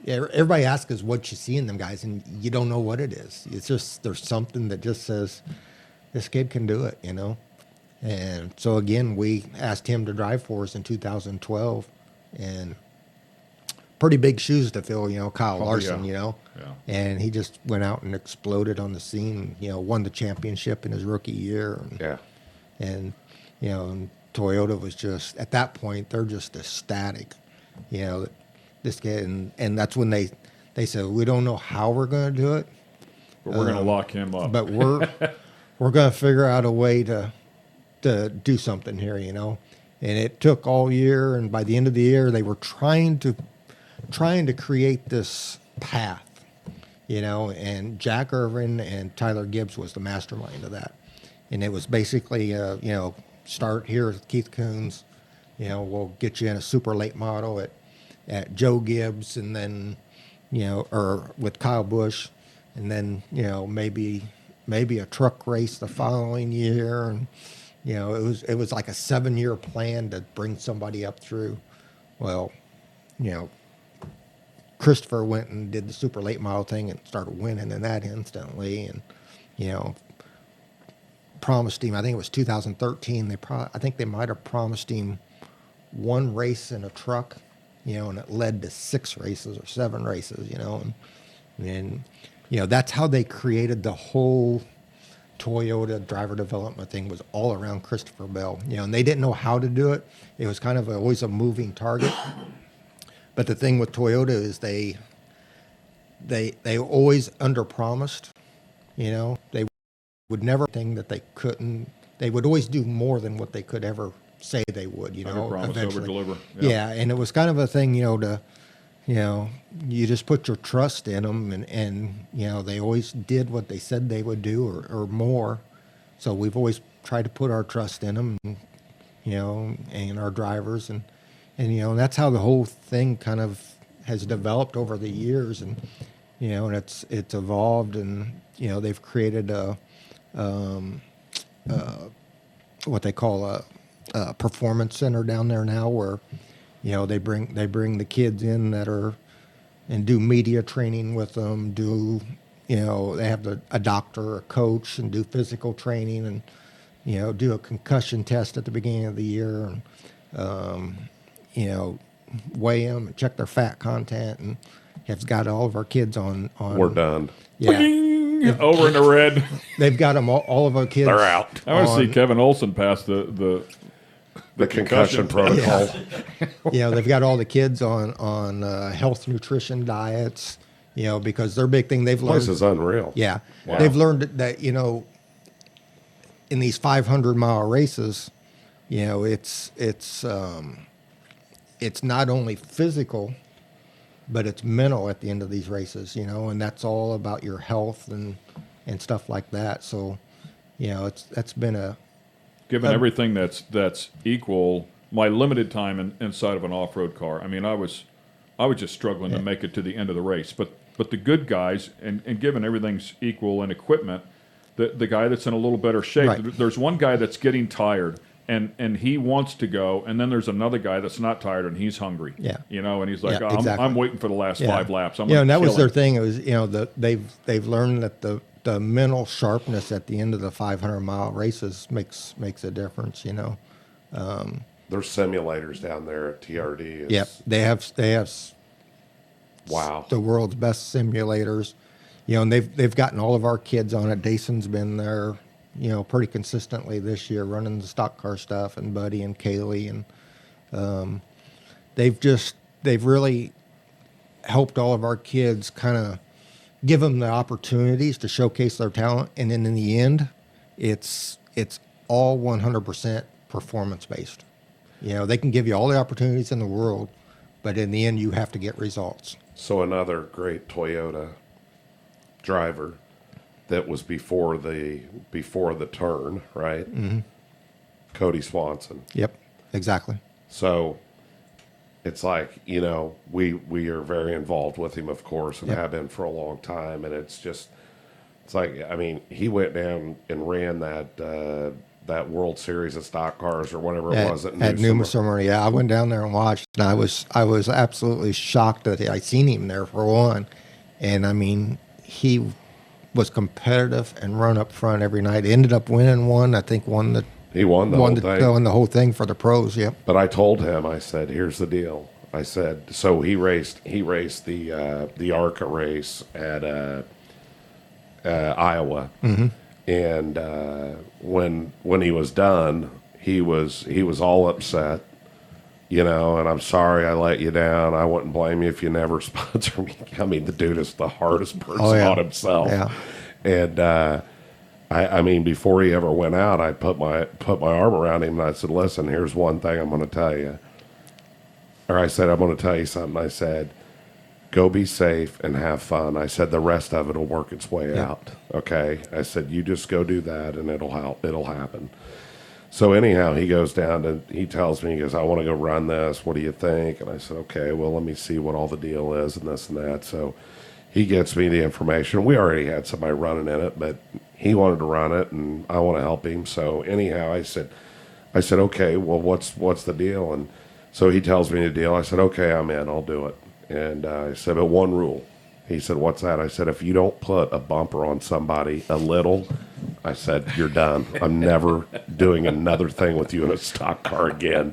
everybody asks us what you see in them guys, and you don't know what it is. It's just there's something that just says, this kid can do it, you know. And so, again, we asked him to drive for us in 2012. And pretty big shoes to fill, you know, Kyle Larson, yeah. you know. Yeah. And he just went out and exploded on the scene, you know, won the championship in his rookie year. And you know, and Toyota was just, at that point, they're just ecstatic, you know, that this kid, and that's when they said, we don't know how we're going to do it. But we're going to lock him up. But we're going to figure out a way to do something here, you know. And it took all year, and by the end of the year, they were trying to create this path, you know. And Jack Irvin and Tyler Gibbs was the mastermind of that. And it was basically, you know, start here with Keith Kunz, you know, we'll get you in a super late model at Joe Gibbs, and then, you know, or with Kyle Busch, and then, you know, maybe a truck race the following year. And, you know, it was like a 7-year plan to bring somebody up through Well, you know, Christopher went and did the super late model thing and started winning in that instantly, and you know, promised him. I think it was 2013. I think they might have promised him one race in a truck, you know, and it led to 6 races or 7 races, you know, and you know, that's how they created the whole Toyota driver development thing, was all around Christopher Bell, you know, and they didn't know how to do it. It was kind of always a moving target. But the thing with Toyota is they always underpromised, you know. They would never think that they couldn't. They would always do more than what they could ever say they would, you know. Underpromise, eventually. overdeliver. Yeah, and it was kind of a thing, you know, you just put your trust in them, and you know, they always did what they said they would do or more. So we've always tried to put our trust in them, and, you know, and our drivers, and you know, that's how the whole thing kind of has developed over the years, and you know, and it's evolved, and you know, they've created what they call a performance center down there now, where you know, they bring the kids in that are and do media training with them. You know, they have a doctor, a coach, and do physical training, and you know, do a concussion test at the beginning of the year, and you know, weigh them and check their fat content, and have got all of our kids on. We're done. Yeah, Bing! Over in the red. they've got them all of our kids. They're out. I want to see Kevin Olson pass the concussion protocol. You know, they've got all the kids on health nutrition diets. You know, because their big thing they've learned. This is unreal. Yeah, Wow. they've learned that, you know, in these 500-mile races, you know, it's not only physical, but it's mental at the end of these races, you know, and that's all about your health and stuff like that. So, you know, that's been Given everything that's equal, my limited time inside of an off-road car, I mean, I was just struggling to make it to the end of the race. But the good guys, and given everything's equal in equipment, the guy that's in a little better shape, Right. There's one guy that's getting tired, and he wants to go, and then there's another guy that's not tired and he's hungry. Yeah. You know, and he's like, Yeah, I'm, exactly. I'm waiting for the last 5 laps. I'm you know, and that gonna was kill their him. thing. It was, you know, they've learned that the mental sharpness at the end of the 500-mile races makes a difference, you know. There's simulators down there at TRD. Yep, they have Wow. the world's best simulators, you know, and they've gotten all of our kids on it. Daison's been there, you know, pretty consistently this year, running the stock car stuff, and Buddy and Kaylee, and they've really helped all of our kids kind of give them the opportunities to showcase their talent, and then in the end, it's all 100% performance based. You know, they can give you all the opportunities in the world, but in the end, you have to get results. So another great Toyota driver that was before the turn, right? Mm-hmm. Cody Swanson. Yep, exactly. So it's like, you know, we are very involved with him, of course, and Yep. have been for a long time. And it's like, I mean, he went down and ran that World Series of stock cars or whatever it was At Numa Summer. Yeah, I went down there and watched, and I was absolutely shocked that I seen him there for one. And I mean, he was competitive and run up front every night. Ended up winning one. I think He won the whole thing. won the whole thing for the pros. Yep. But I told him, I said, here's the deal. I said, so he raced the ARCA race at Iowa. Mm-hmm. And when he was done, he was all upset, you know, and I'm sorry I let you down. I wouldn't blame you if you never sponsor me. I mean, the dude is the hardest person on himself. Yeah. And I mean, before he ever went out, I put my arm around him and I said, listen, here's one thing I'm going to tell you. Or I said, I'm going to tell you something. I said, go be safe and have fun. I said, the rest of it will work its way out. Okay. I said, you just go do that and it'll happen. So anyhow, he goes down and he tells me, he goes, I want to go run this. What do you think? And I said, okay, well, let me see what all the deal is and this and that. So he gets me the information. We already had somebody running in it, but he wanted to run it and I want to help him. So anyhow, I said, okay, well, what's the deal? And So he tells me the deal. I said, okay, I'm in. I'll do it. And I said, but one rule. He said, what's that? I said, if you don't put a bumper on somebody a little, I said, you're done. I'm never doing another thing with you in a stock car again.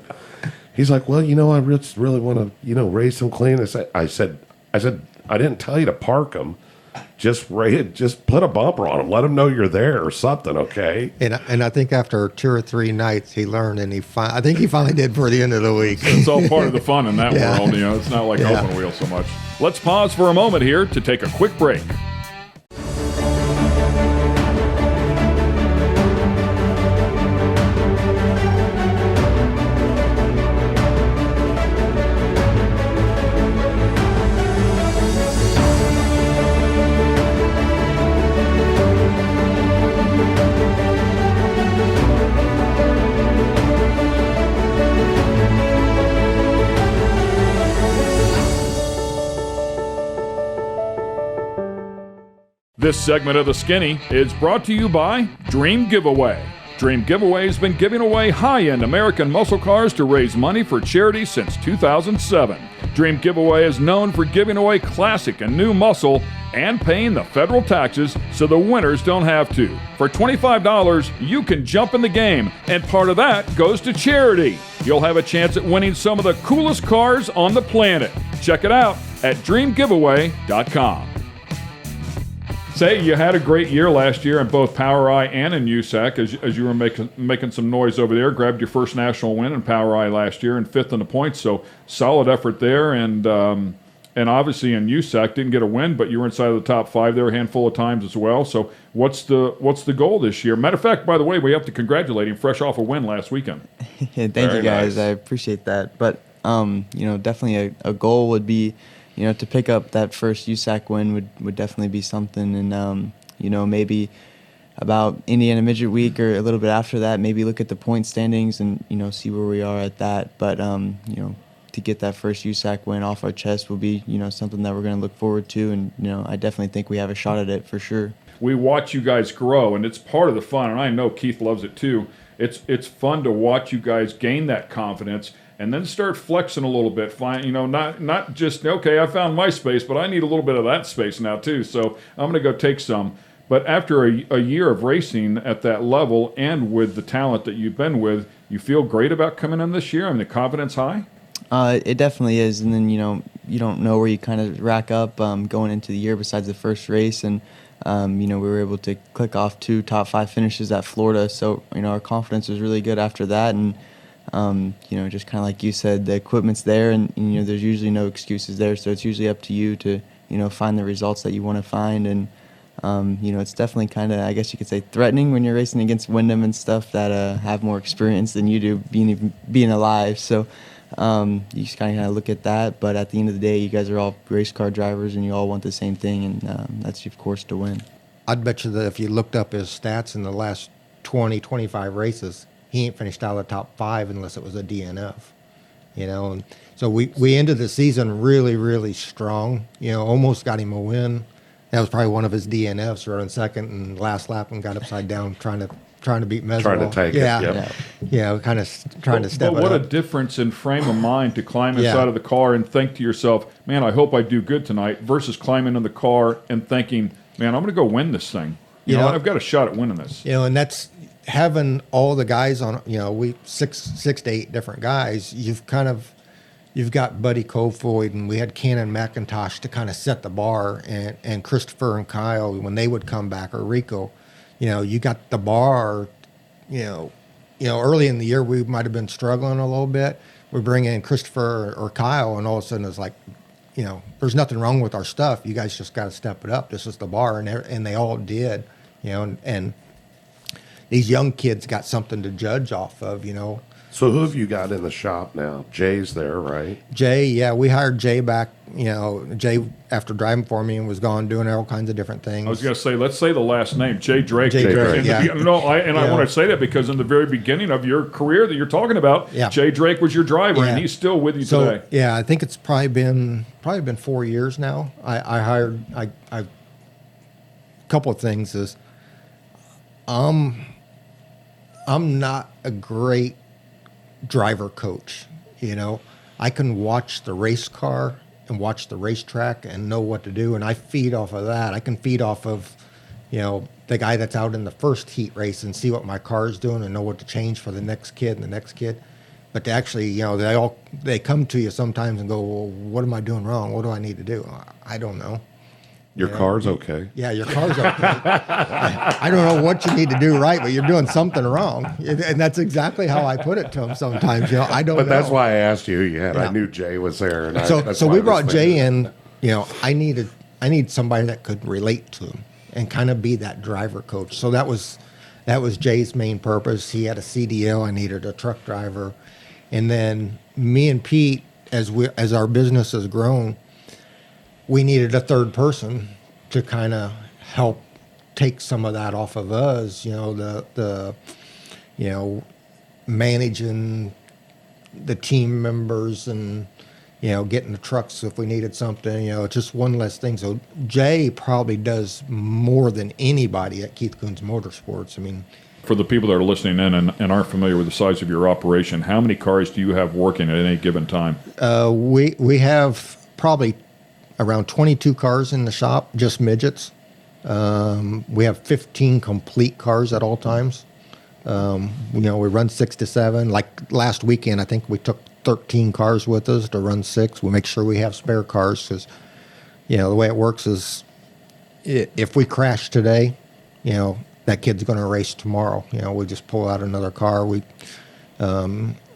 He's like, well, I really want to, race them clean. I said, I didn't tell you to park them. Just put a bumper on them. Let them know you're there or something, okay? And I think after 2 or 3 nights, he learned, and I think he finally did for the end of the week. It's all part of the fun in that Yeah. world. It's not like Yeah. open wheel so much. Let's pause for a moment here to take a quick break. This segment of The Skinny is brought to you by Dream Giveaway. Dream Giveaway has been giving away high-end American muscle cars to raise money for charity since 2007. Dream Giveaway is known for giving away classic and new muscle and paying the federal taxes so the winners don't have to. For $25, you can jump in the game, and part of that goes to charity. You'll have a chance at winning some of the coolest cars on the planet. Check it out at dreamgiveaway.com. Say you had a great year last year in both PowerEye and in USAC as you were making some noise over there. Grabbed your first national win in PowerEye last year and 5th in the points, so solid effort there. And obviously in USAC didn't get a win, but you were inside of the top 5 there a handful of times as well. So what's the goal this year? Matter of fact, by the way, we have to congratulate him, fresh off a win last weekend. Yeah, thank you guys. Nice. I appreciate that. But definitely a goal would be, to pick up that first USAC win would definitely be something. And, maybe about Indiana Midget Week or a little bit after that, maybe look at the point standings and, see where we are at that. But, to get that first USAC win off our chest will be, something that we're going to look forward to. And, I definitely think we have a shot at it for sure. We watch you guys grow, and it's part of the fun. And I know Keith loves it too. It's fun to watch you guys gain that confidence and then start flexing a little bit. Not just, okay, I found my space, but I need a little bit of that space now too. So I'm going to go take some. But after a year of racing at that level and with the talent that you've been with, you feel great about coming in this year? I mean, the confidence high? It definitely is. And then, you don't know where you kind of rack up going into the year besides the first race. And, we were able to click off 2 top 5 finishes at Florida. So, our confidence was really good after that. And, just kind of like you said, the equipment's there and there's usually no excuses there. So it's usually up to you to, find the results that you want to find. And, it's definitely kind of, I guess you could say, threatening when you're racing against Wyndham and stuff that have more experience than you do being alive. So you just kind of look at that. But at the end of the day, you guys are all race car drivers and you all want the same thing. And that's, of course, to win. I'd bet you that if you looked up his stats in the last 20, 25 races, he ain't finished out of the top 5 unless it was a DNF, And so we ended the season really, really strong. Almost got him a win. That was probably one of his DNFs, running second and last lap and got upside down trying to beat Meswell. Trying to take it. Yeah, kind of trying to step it up. But what a difference in frame of mind to climb inside of the car and think to yourself, man, I hope I do good tonight, versus climbing in the car and thinking, man, I'm going to go win this thing. I've got a shot at winning this. And that's having all the guys on, we 6 to 8 different guys. You've got Buddy Kofoid, and we had Ken and McIntosh to kind of set the bar, and Christopher and Kyle when they would come back, or Rico. You got the bar. Early in the year we might have been struggling a little bit. We bring in Christopher or Kyle, and all of a sudden it's like, there's nothing wrong with our stuff. You guys just got to step it up. This is the bar, and they all did. And these young kids got something to judge off of, So who have you got in the shop now? Jay's there, right? Jay, yeah, we hired Jay back. Jay, after driving for me, and was gone doing all kinds of different things. I was going to say, let's say the last name, Jay Drake. Jay Drake, yeah. I want to say that because in the very beginning of your career that you're talking about, Jay Drake was your driver, and he's still with you today. Yeah, I think it's probably been 4 years now. I hired a couple of things is, I'm not a great driver coach. I can watch the race car and watch the racetrack and know what to do, and I feed off of that. I can feed off of, the guy that's out in the first heat race and see what my car is doing and know what to change for the next kid and the next kid. But to actually, they come to you sometimes and go, well, what am I doing wrong? What do I need to do? I don't know. Your car's okay. Yeah, your car's okay. I don't know what you need to do right, but you're doing something wrong. And that's exactly how I put it to them sometimes. I don't know. But that's why I asked you who you had. Yeah. I knew Jay was there. And So we brought Jay in. I need somebody that could relate to him and kind of be that driver coach. So that was Jay's main purpose. He had a CDL. I needed a truck driver. And then me and Pete, as our business has grown, we needed a third person to kind of help take some of that off of us, the managing the team members and, getting the trucks if we needed something, just one less thing. So Jay probably does more than anybody at Keith Kunz Motorsports. I mean, For the people that are listening in and aren't familiar with the size of your operation, how many cars do you have working at any given time? we have probably around 22 cars in the shop, just midgets. We have 15 complete cars at all times. We run 6 to 7. Like last weekend, I think we took 13 cars with us to run 6. We make sure we have spare cars because, the way it works is if we crash today, that kid's going to race tomorrow. We just pull out another car.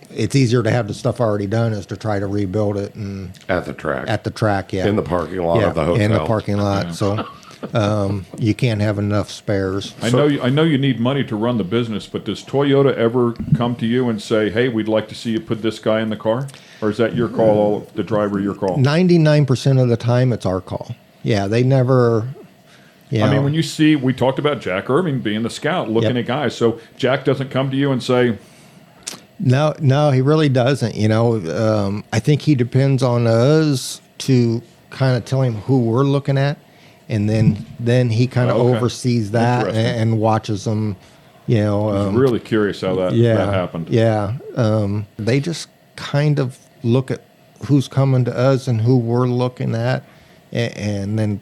It's easier to have the stuff already done as to try to rebuild it and at the track. At the track, yeah. In the parking lot of the hotel. In the parking lot. Yeah. So you can't have enough spares. I know you need money to run the business, but does Toyota ever come to you and say, "Hey, we'd like to see you put this guy in the car," or is that your call, the driver your call? 99% of the time, it's our call. Yeah, they never. I mean, when you see, we talked about Jack Irving being the scout, looking at guys. So Jack doesn't come to you and say, No, he really doesn't. I think he depends on us to kind of tell him who we're looking at, and then he kind of oversees that and watches them. I'm really curious how that happened. Yeah, they just kind of look at who's coming to us and who we're looking at, and then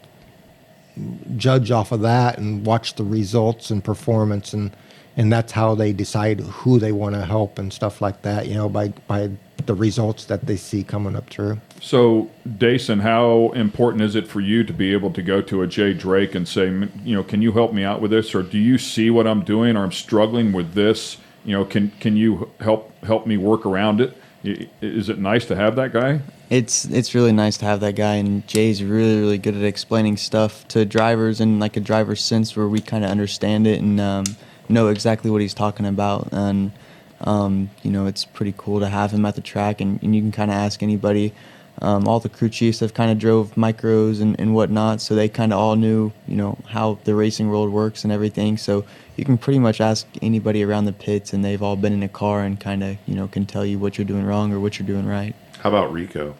judge off of that and watch the results and performance and that's how they decide who they want to help and stuff like that, by the results that they see coming up through. So, Daison, how important is it for you to be able to go to a Jay Drake and say, can you help me out with this, or do you see what I'm doing, or I'm struggling with this? Can you help me work around it? Is it nice to have that guy? It's really nice to have that guy, and Jay's really, really good at explaining stuff to drivers in like a driver's sense where we kind of understand it and know exactly what he's talking about. And, it's pretty cool to have him at the track, and you can kind of ask anybody. All the crew chiefs have kind of drove micros and whatnot, so they kind of all knew, how the racing world works and everything. So you can pretty much ask anybody around the pits, and they've all been in a car and kind of, can tell you what you're doing wrong or what you're doing right. How about Rico?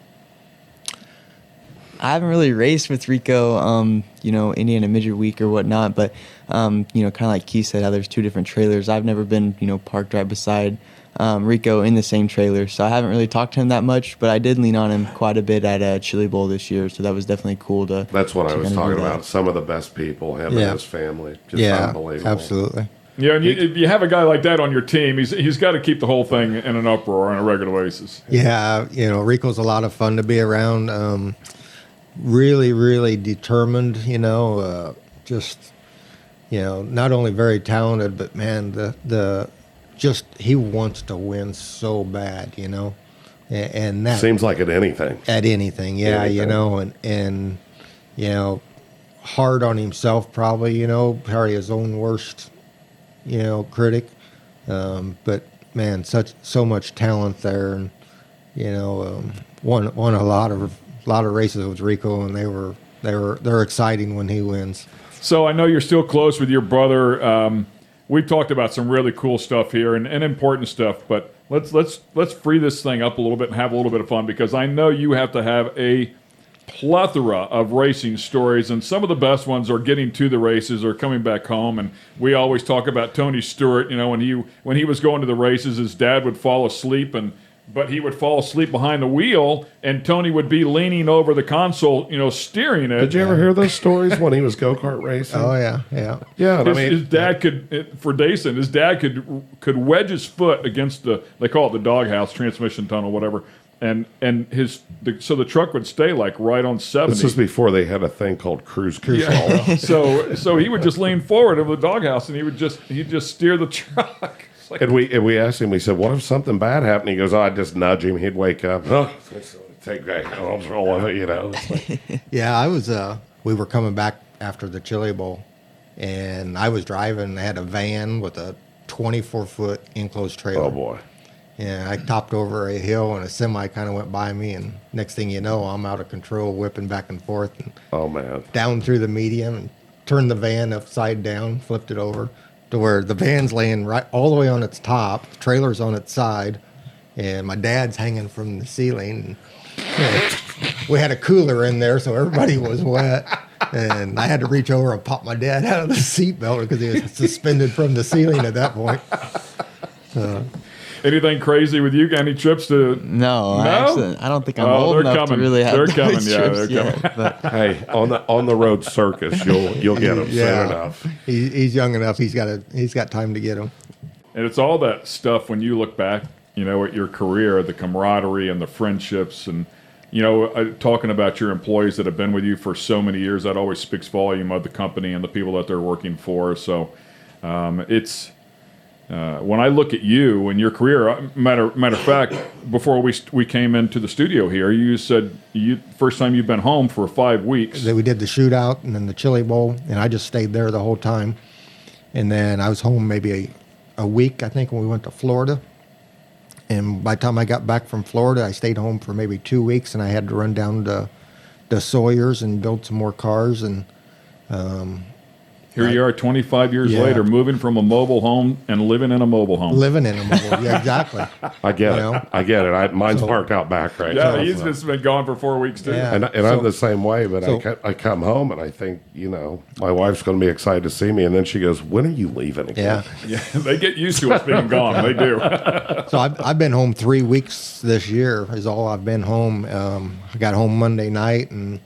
I haven't really raced with Rico, Indiana Midget Week or whatnot, but, kind of like Keith said, how there's 2 different trailers. I've never been, parked right beside Rico in the same trailer, so I haven't really talked to him that much, but I did lean on him quite a bit at Chili Bowl this year, so that was definitely cool to. That's what I was talking about. Some of the best people, him and his family. Just unbelievable. Absolutely. Yeah, and if you have a guy like that on your team, he's got to keep the whole thing in an uproar on a regular basis. Yeah, Rico's a lot of fun to be around. Really, really determined, just, not only very talented, but man, he wants to win so bad, and that seems like at anything. At anything, yeah, and hard on himself probably, probably his own worst, critic, but man, so much talent there, and won a lot of races with Rico, and they're exciting when he wins. So I know you're still close with your brother. We've talked about some really cool stuff here and important stuff, but let's free this thing up a little bit and have a little bit of fun, because I know you have to have a plethora of racing stories, and some of the best ones are getting to the races or coming back home. And we always talk about Tony Stewart. When he was going to the races, his dad would fall asleep, and but he would fall asleep behind the wheel, and Tony would be leaning over the console, steering it. Did you ever hear those stories when he was go-kart racing? Oh yeah, yeah. Yeah, and His dad for Daison, his dad could wedge his foot against they call it the doghouse, transmission tunnel, whatever, and so the truck would stay like right on 70. This was before they had a thing called cruise control. Yeah. so he would just lean forward over the doghouse, and he'd just steer the truck. Like, And we asked him, we said, what if something bad happened? He goes, I'd just nudge him. He'd wake up. Oh, take control of it, It's like, Yeah, we were coming back after the Chili Bowl, and I was driving. I had a van with a 24-foot enclosed trailer. oh, boy. And I topped over a hill, and a semi kind of went by me, and next thing you know, I'm out of control, whipping back and forth, and Oh, man. down through the median, and turned the van upside down, flipped it over to where the van's laying right all the way on its top, the trailer's on its side, and my dad's hanging from the ceiling. And, we had a cooler in there, so everybody was wet, and I had to reach over and pop my dad out of the seatbelt because he was suspended from the ceiling at that point. anything crazy with you? Got any trips to? No, I don't think I'm Oh, old they're enough coming. to really have They're those coming, yeah, trips they're yet, coming. but Hey, on the road circus, you'll get him soon enough. He's young enough. He's got time to get him. And it's all that stuff when you look back, at your career, the camaraderie and the friendships, and talking about your employees that have been with you for so many years. That always speaks volume of the company and the people that they're working for. So it's. When I look at you and your career, matter of fact, before we came into the studio here, you said first time you've been home for 5 weeks. We did the shootout and then the Chili Bowl, and I just stayed there the whole time. And then I was home maybe a week, I think, when we went to Florida. And by the time I got back from Florida, I stayed home for maybe 2 weeks, and I had to run down to Sawyer's and build some more cars. And Here you are 25 years Yeah. later, moving from a mobile home and living in a mobile home. living in a mobile. Yeah, exactly. I get You it. know? I get it. Mine's parked out back right Yeah, now. he's so. just been gone for 4 weeks, too. Yeah. And So- I'm the same way, but so- I come home and I think, my wife's going to be excited to see me. And then she goes, when are you leaving again? Yeah. Yeah, they get used to us being gone. They do. So I've been home 3 weeks this year is all I've been home. I got home Monday night, and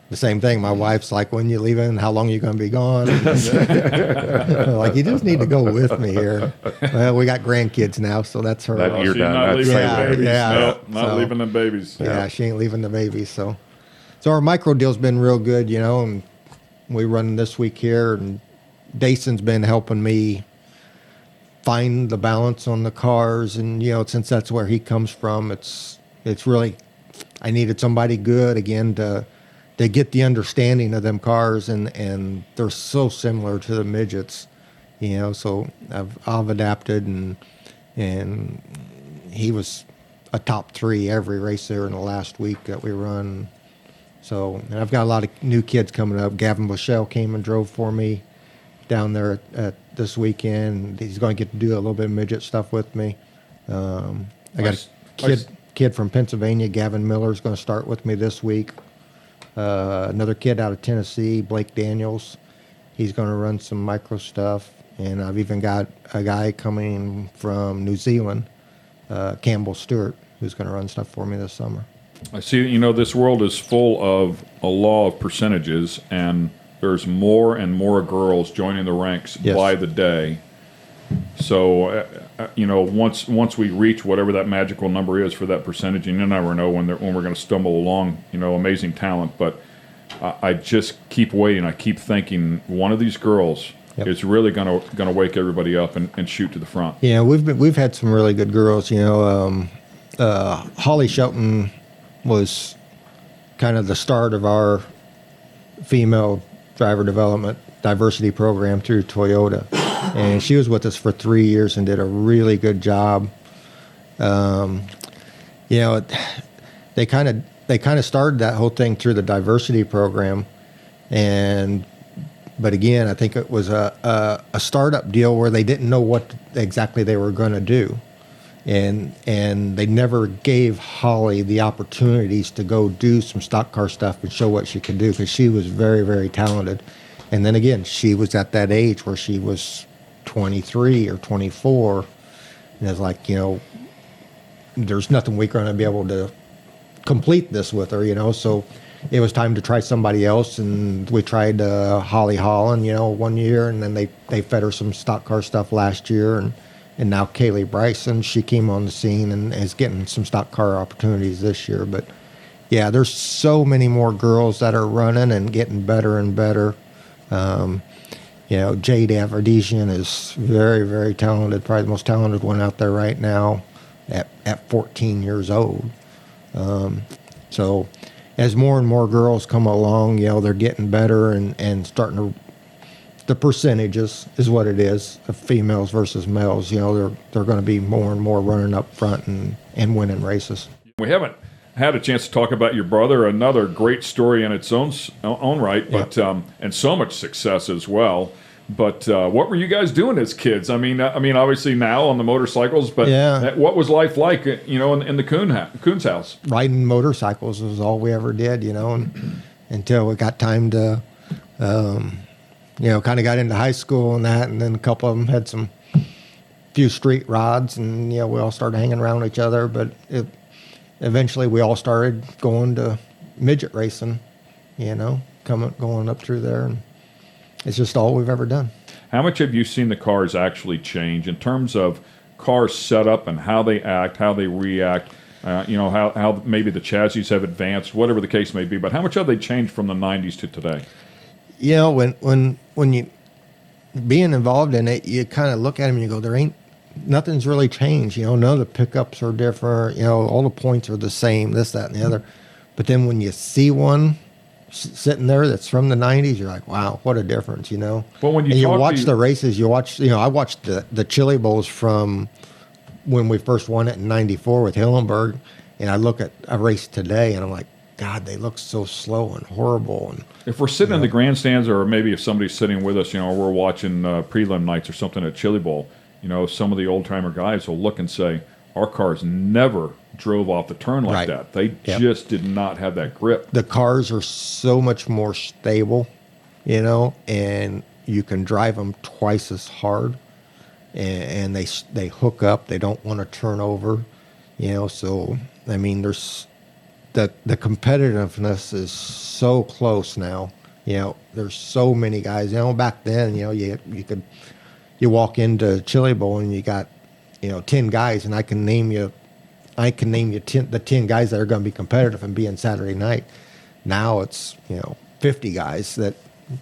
the same thing. My wife's like, when you leaving? How long are you going to be gone? Like, you just need to go with me here. Well, we got grandkids now, so that's her. That- You're She's done. not That's leaving the the babies. babies. Yeah. No, not So- leaving the babies. yeah, she ain't leaving the baby. So our micro deal's been real good, and we run this week here, and Daison's been helping me find the balance on the cars, and since that's where he comes from, it's really, I needed somebody good again to get the understanding of them cars, and they're so similar to the midgets, so I've adapted, and he was a top 3 every race there in the last week that we run. So, and I've got a lot of new kids coming up. Gavin Bushell came and drove for me down there at this weekend. He's going to get to do a little bit of midget stuff with me. I got a kid from Pennsylvania, Gavin Miller, is going to start with me this week. Another kid out of Tennessee, Blake Daniels, he's going to run some micro stuff. And I've even got a guy coming from New Zealand, Campbell Stewart, who's going to run stuff for me this summer. I see, this world is full of a law of percentages, and there's more and more girls joining the ranks Yes. by the day. So, once we reach whatever that magical number is for that percentage, and you never know when we're going to stumble along, amazing talent. But I just keep waiting. I keep thinking one of these girls Yep. is really going to wake everybody up and shoot to the front. Yeah, we've had some really good girls. Holly Shelton was kind of the start of our female driver development diversity program through Toyota, and she was with us for 3 years and did a really good job. They kind of started that whole thing through the diversity program, but again, I think it was a startup deal where they didn't know what exactly they were going to do. And they never gave Holly the opportunities to go do some stock car stuff and show what she could do, because she was very, very talented. And then again, she was at that age where she was 23 or 24. And it's like, there's nothing we're going to be able to complete this with her, so it was time to try somebody else, and we tried Holly Holland, one year, and then they fed her some stock car stuff last year, and now Kaylee Bryson, she came on the scene and is getting some stock car opportunities this year. But yeah, there's so many more girls that are running and getting better and better. Jade Averdesian is very, very talented, probably the most talented one out there right now at 14 years old. So as more and more girls come along, they're getting better and starting to, the percentages is what it is of females versus males. They're going to be more and more running up front and winning races. We haven't had a chance to talk about your brother, another great story in its own right, but and so much success as well. But what were you guys doing as kids? I mean, obviously now on the motorcycles, but what was life like, in the Kunz house? Riding motorcycles was all we ever did, until we got time to, kind of got into high school and that, and then a couple of them had some few street rods, and we all started hanging around each other. But eventually we all started going to midget racing, going up through there, and it's just all we've ever done. How much have you seen the cars actually change in terms of car setup and how they act, how they react, how maybe the chassis have advanced, whatever the case may be, but how much have they changed from the 90s to today? When you being involved in it, you kind of look at them and you go, nothing's really changed. None of the pickups are different. All the points are the same, this, that, and the other. But then when you see one sitting there that's from the 90s, you're like, wow, what a difference, Well, when you watch the races, I watched the Chili Bowls from when we first won it in 94 with Hillenberg, and I look at a race today and I'm like, God, they look so slow and horrible. And if we're sitting in the grandstands, or maybe if somebody's sitting with us, or we're watching prelim nights or something at Chili Bowl, some of the old-timer guys will look and say, our cars never drove off the turn like that. They just did not have that grip. The cars are so much more stable, and you can drive them twice as hard, and they hook up. They don't want to turn over, So there's the competitiveness is so close now. There's so many guys. Back then, you walk into Chili Bowl and you got 10 guys, and I can name you 10 guys that are going to be competitive and be in Saturday night. Now it's 50 guys that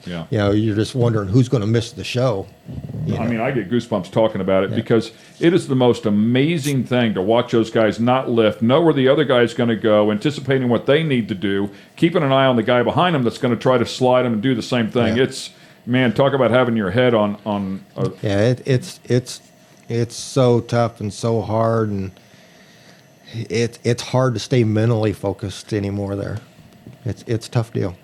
you're just wondering who's going to miss the show. I get goosebumps talking about it because it is the most amazing thing to watch those guys not lift, know where the other guy's going to go, anticipating what they need to do, keeping an eye on the guy behind them that's going to try to slide them and do the same thing. It's talk about having your head on. It's so tough and so hard, and it's hard to stay mentally focused anymore there. It's a tough deal.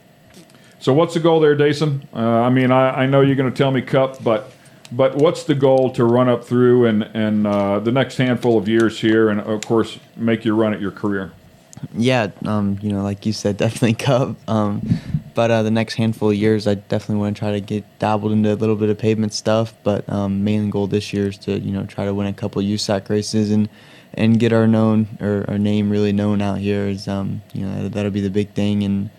So what's the goal there, Daison? I know you're going to tell me Cup, but what's the goal to run up through and the next handful of years here, and of course make your run at your career? Yeah, like you said, definitely Cup. But the next handful of years, I definitely want to try to get dabbled into a little bit of pavement stuff. But main goal this year is to try to win a couple USAC races and get our name really known out here. Is that'll be the big thing, and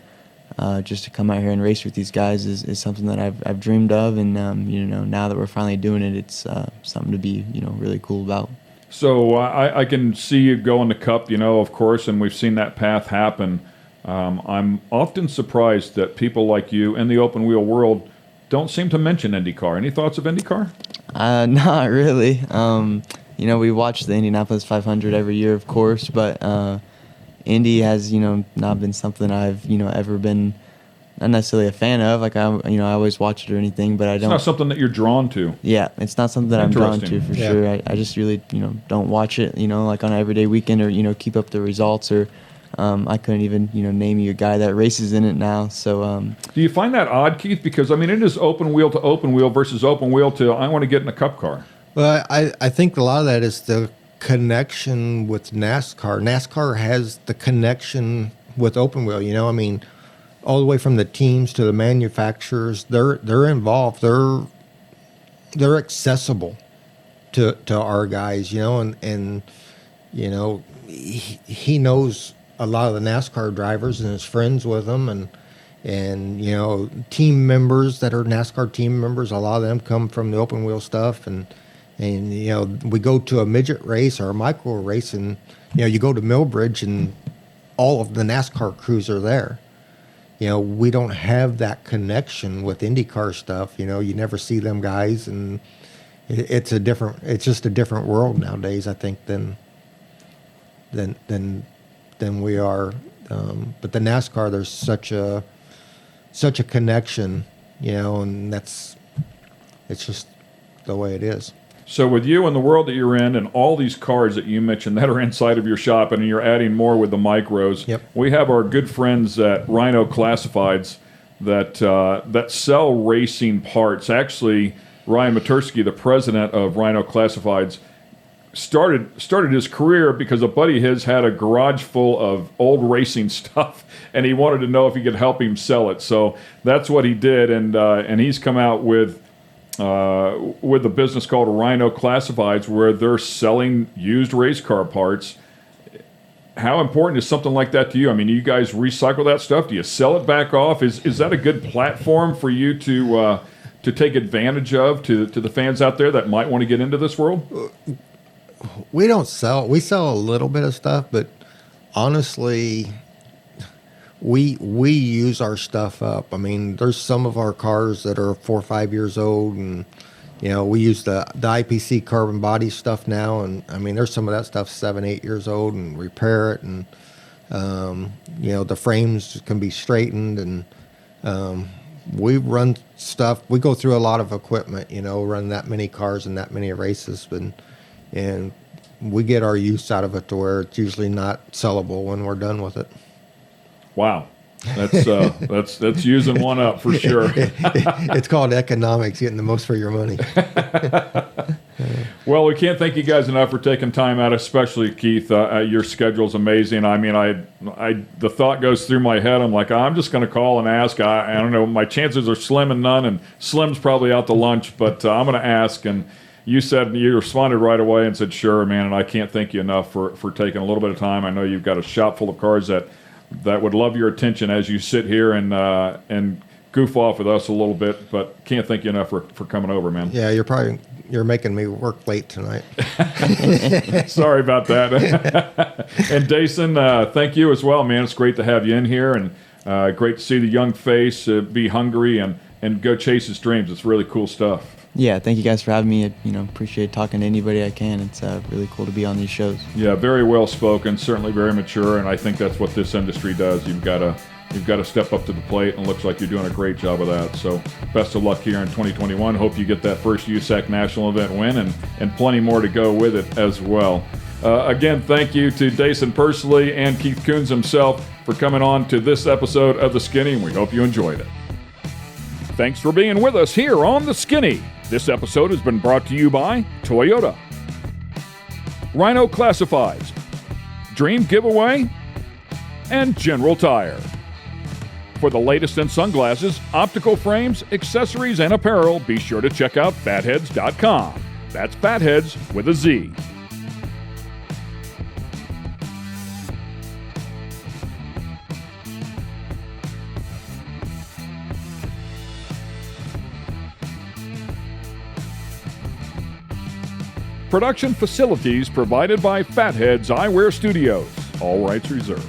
just to come out here and race with these guys is something that I've dreamed of, and now that we're finally doing it, it's something to be really cool about. So I can see you going to Cup, of course, and we've seen that path happen. I'm often surprised that people like you in the open wheel world don't seem to mention IndyCar. Any thoughts of IndyCar? Not really. We watch the Indianapolis 500 every year, of course, but Indy has, not been something I've, ever been not necessarily a fan of. Like I always watch it or anything, but I don't. It's not something that you're drawn to. Yeah, it's not something that I'm drawn to for sure. I just really, don't watch it, like on an everyday weekend or, keep up the results or. I couldn't even, name you a guy that races in it now. So, do you find that odd, Keith? Because it is open wheel to open wheel versus open wheel to I want to get in a Cup car. Well, I think a lot of that is the connection with NASCAR. NASCAR has the connection with open wheel. All the way from the teams to the manufacturers, they're involved. They're accessible to our guys. And he knows a lot of the NASCAR drivers and is friends with them, and you know, team members that are NASCAR team members. A lot of them come from the open wheel stuff, and you know, we go to a midget race or a micro race, and you know, you go to Millbridge and all of the NASCAR crews are there. You know, we don't have that connection with IndyCar stuff. You know, you never see them guys, and it's just a different world nowadays, I think, than we are. But the NASCAR, there's such a connection, you know, and it's just the way it is. So with you and the world that you're in and all these cars that you mentioned that are inside of your shop, and you're adding more with the micros, Yep. We have our good friends at Rhino Classifieds that sell racing parts. Actually, Ryan Matursky, the president of Rhino Classifieds, started his career because a buddy of his had a garage full of old racing stuff, and he wanted to know if he could help him sell it. So that's what he did, and he's come out with a business called Rhino Classifieds, where they're selling used race car parts. How important is something like that to you? I mean, do you guys recycle that stuff? Do you sell it back off? Is that a good platform for you to take advantage of to the fans out there that might want to get into this world? We don't sell. We sell a little bit of stuff, but honestly, we use our stuff up. I mean, there's some of our cars that are 4 or 5 years old, and you know, we use the IPC carbon body stuff now, and I mean, there's some of that stuff 7, 8 years old, and repair it, and you know, the frames can be straightened, and we run stuff. We go through a lot of equipment, you know, run that many cars and that many races, and we get our use out of it to where it's usually not sellable when we're done with it. Wow, that's using one up for sure. It's called economics, getting the most for your money. Well, we can't thank you guys enough for taking time out, especially Keith. Your schedule's amazing. I mean, the thought goes through my head. I'm like, I'm just going to call and ask. I don't know. My chances are slim and none, and Slim's probably out to lunch, but I'm going to ask. And you responded right away and said, sure, man. And I can't thank you enough for taking a little bit of time. I know you've got a shop full of cars that would love your attention as you sit here and goof off with us a little bit, but can't thank you enough for coming over, man. Yeah, you're making me work late tonight. Sorry about that. And Daison, thank you as well, man. It's great to have you in here, and great to see the young face be hungry and go chase his dreams. It's really cool stuff. Yeah, thank you guys for having me. Appreciate talking to anybody I can. It's really cool to be on these shows. Yeah, very well spoken, certainly very mature, and I think that's what this industry does. You've got to step up to the plate, and it looks like you're doing a great job of that. So best of luck here in 2021. Hope you get that first USAC national event win, and plenty more to go with it as well. Again, thank you to Daison Pursley and Keith Kunz himself for coming on to this episode of The Skinny, and we hope you enjoyed it. Thanks for being with us here on The Skinny. This episode has been brought to you by Toyota, Rhino Classifieds, Dream Giveaway, and General Tire. For the latest in sunglasses, optical frames, accessories, and apparel, be sure to check out fatheads.com. That's Fatheads with a Z. Production facilities provided by Fatheads Eyewear Studios. All rights reserved.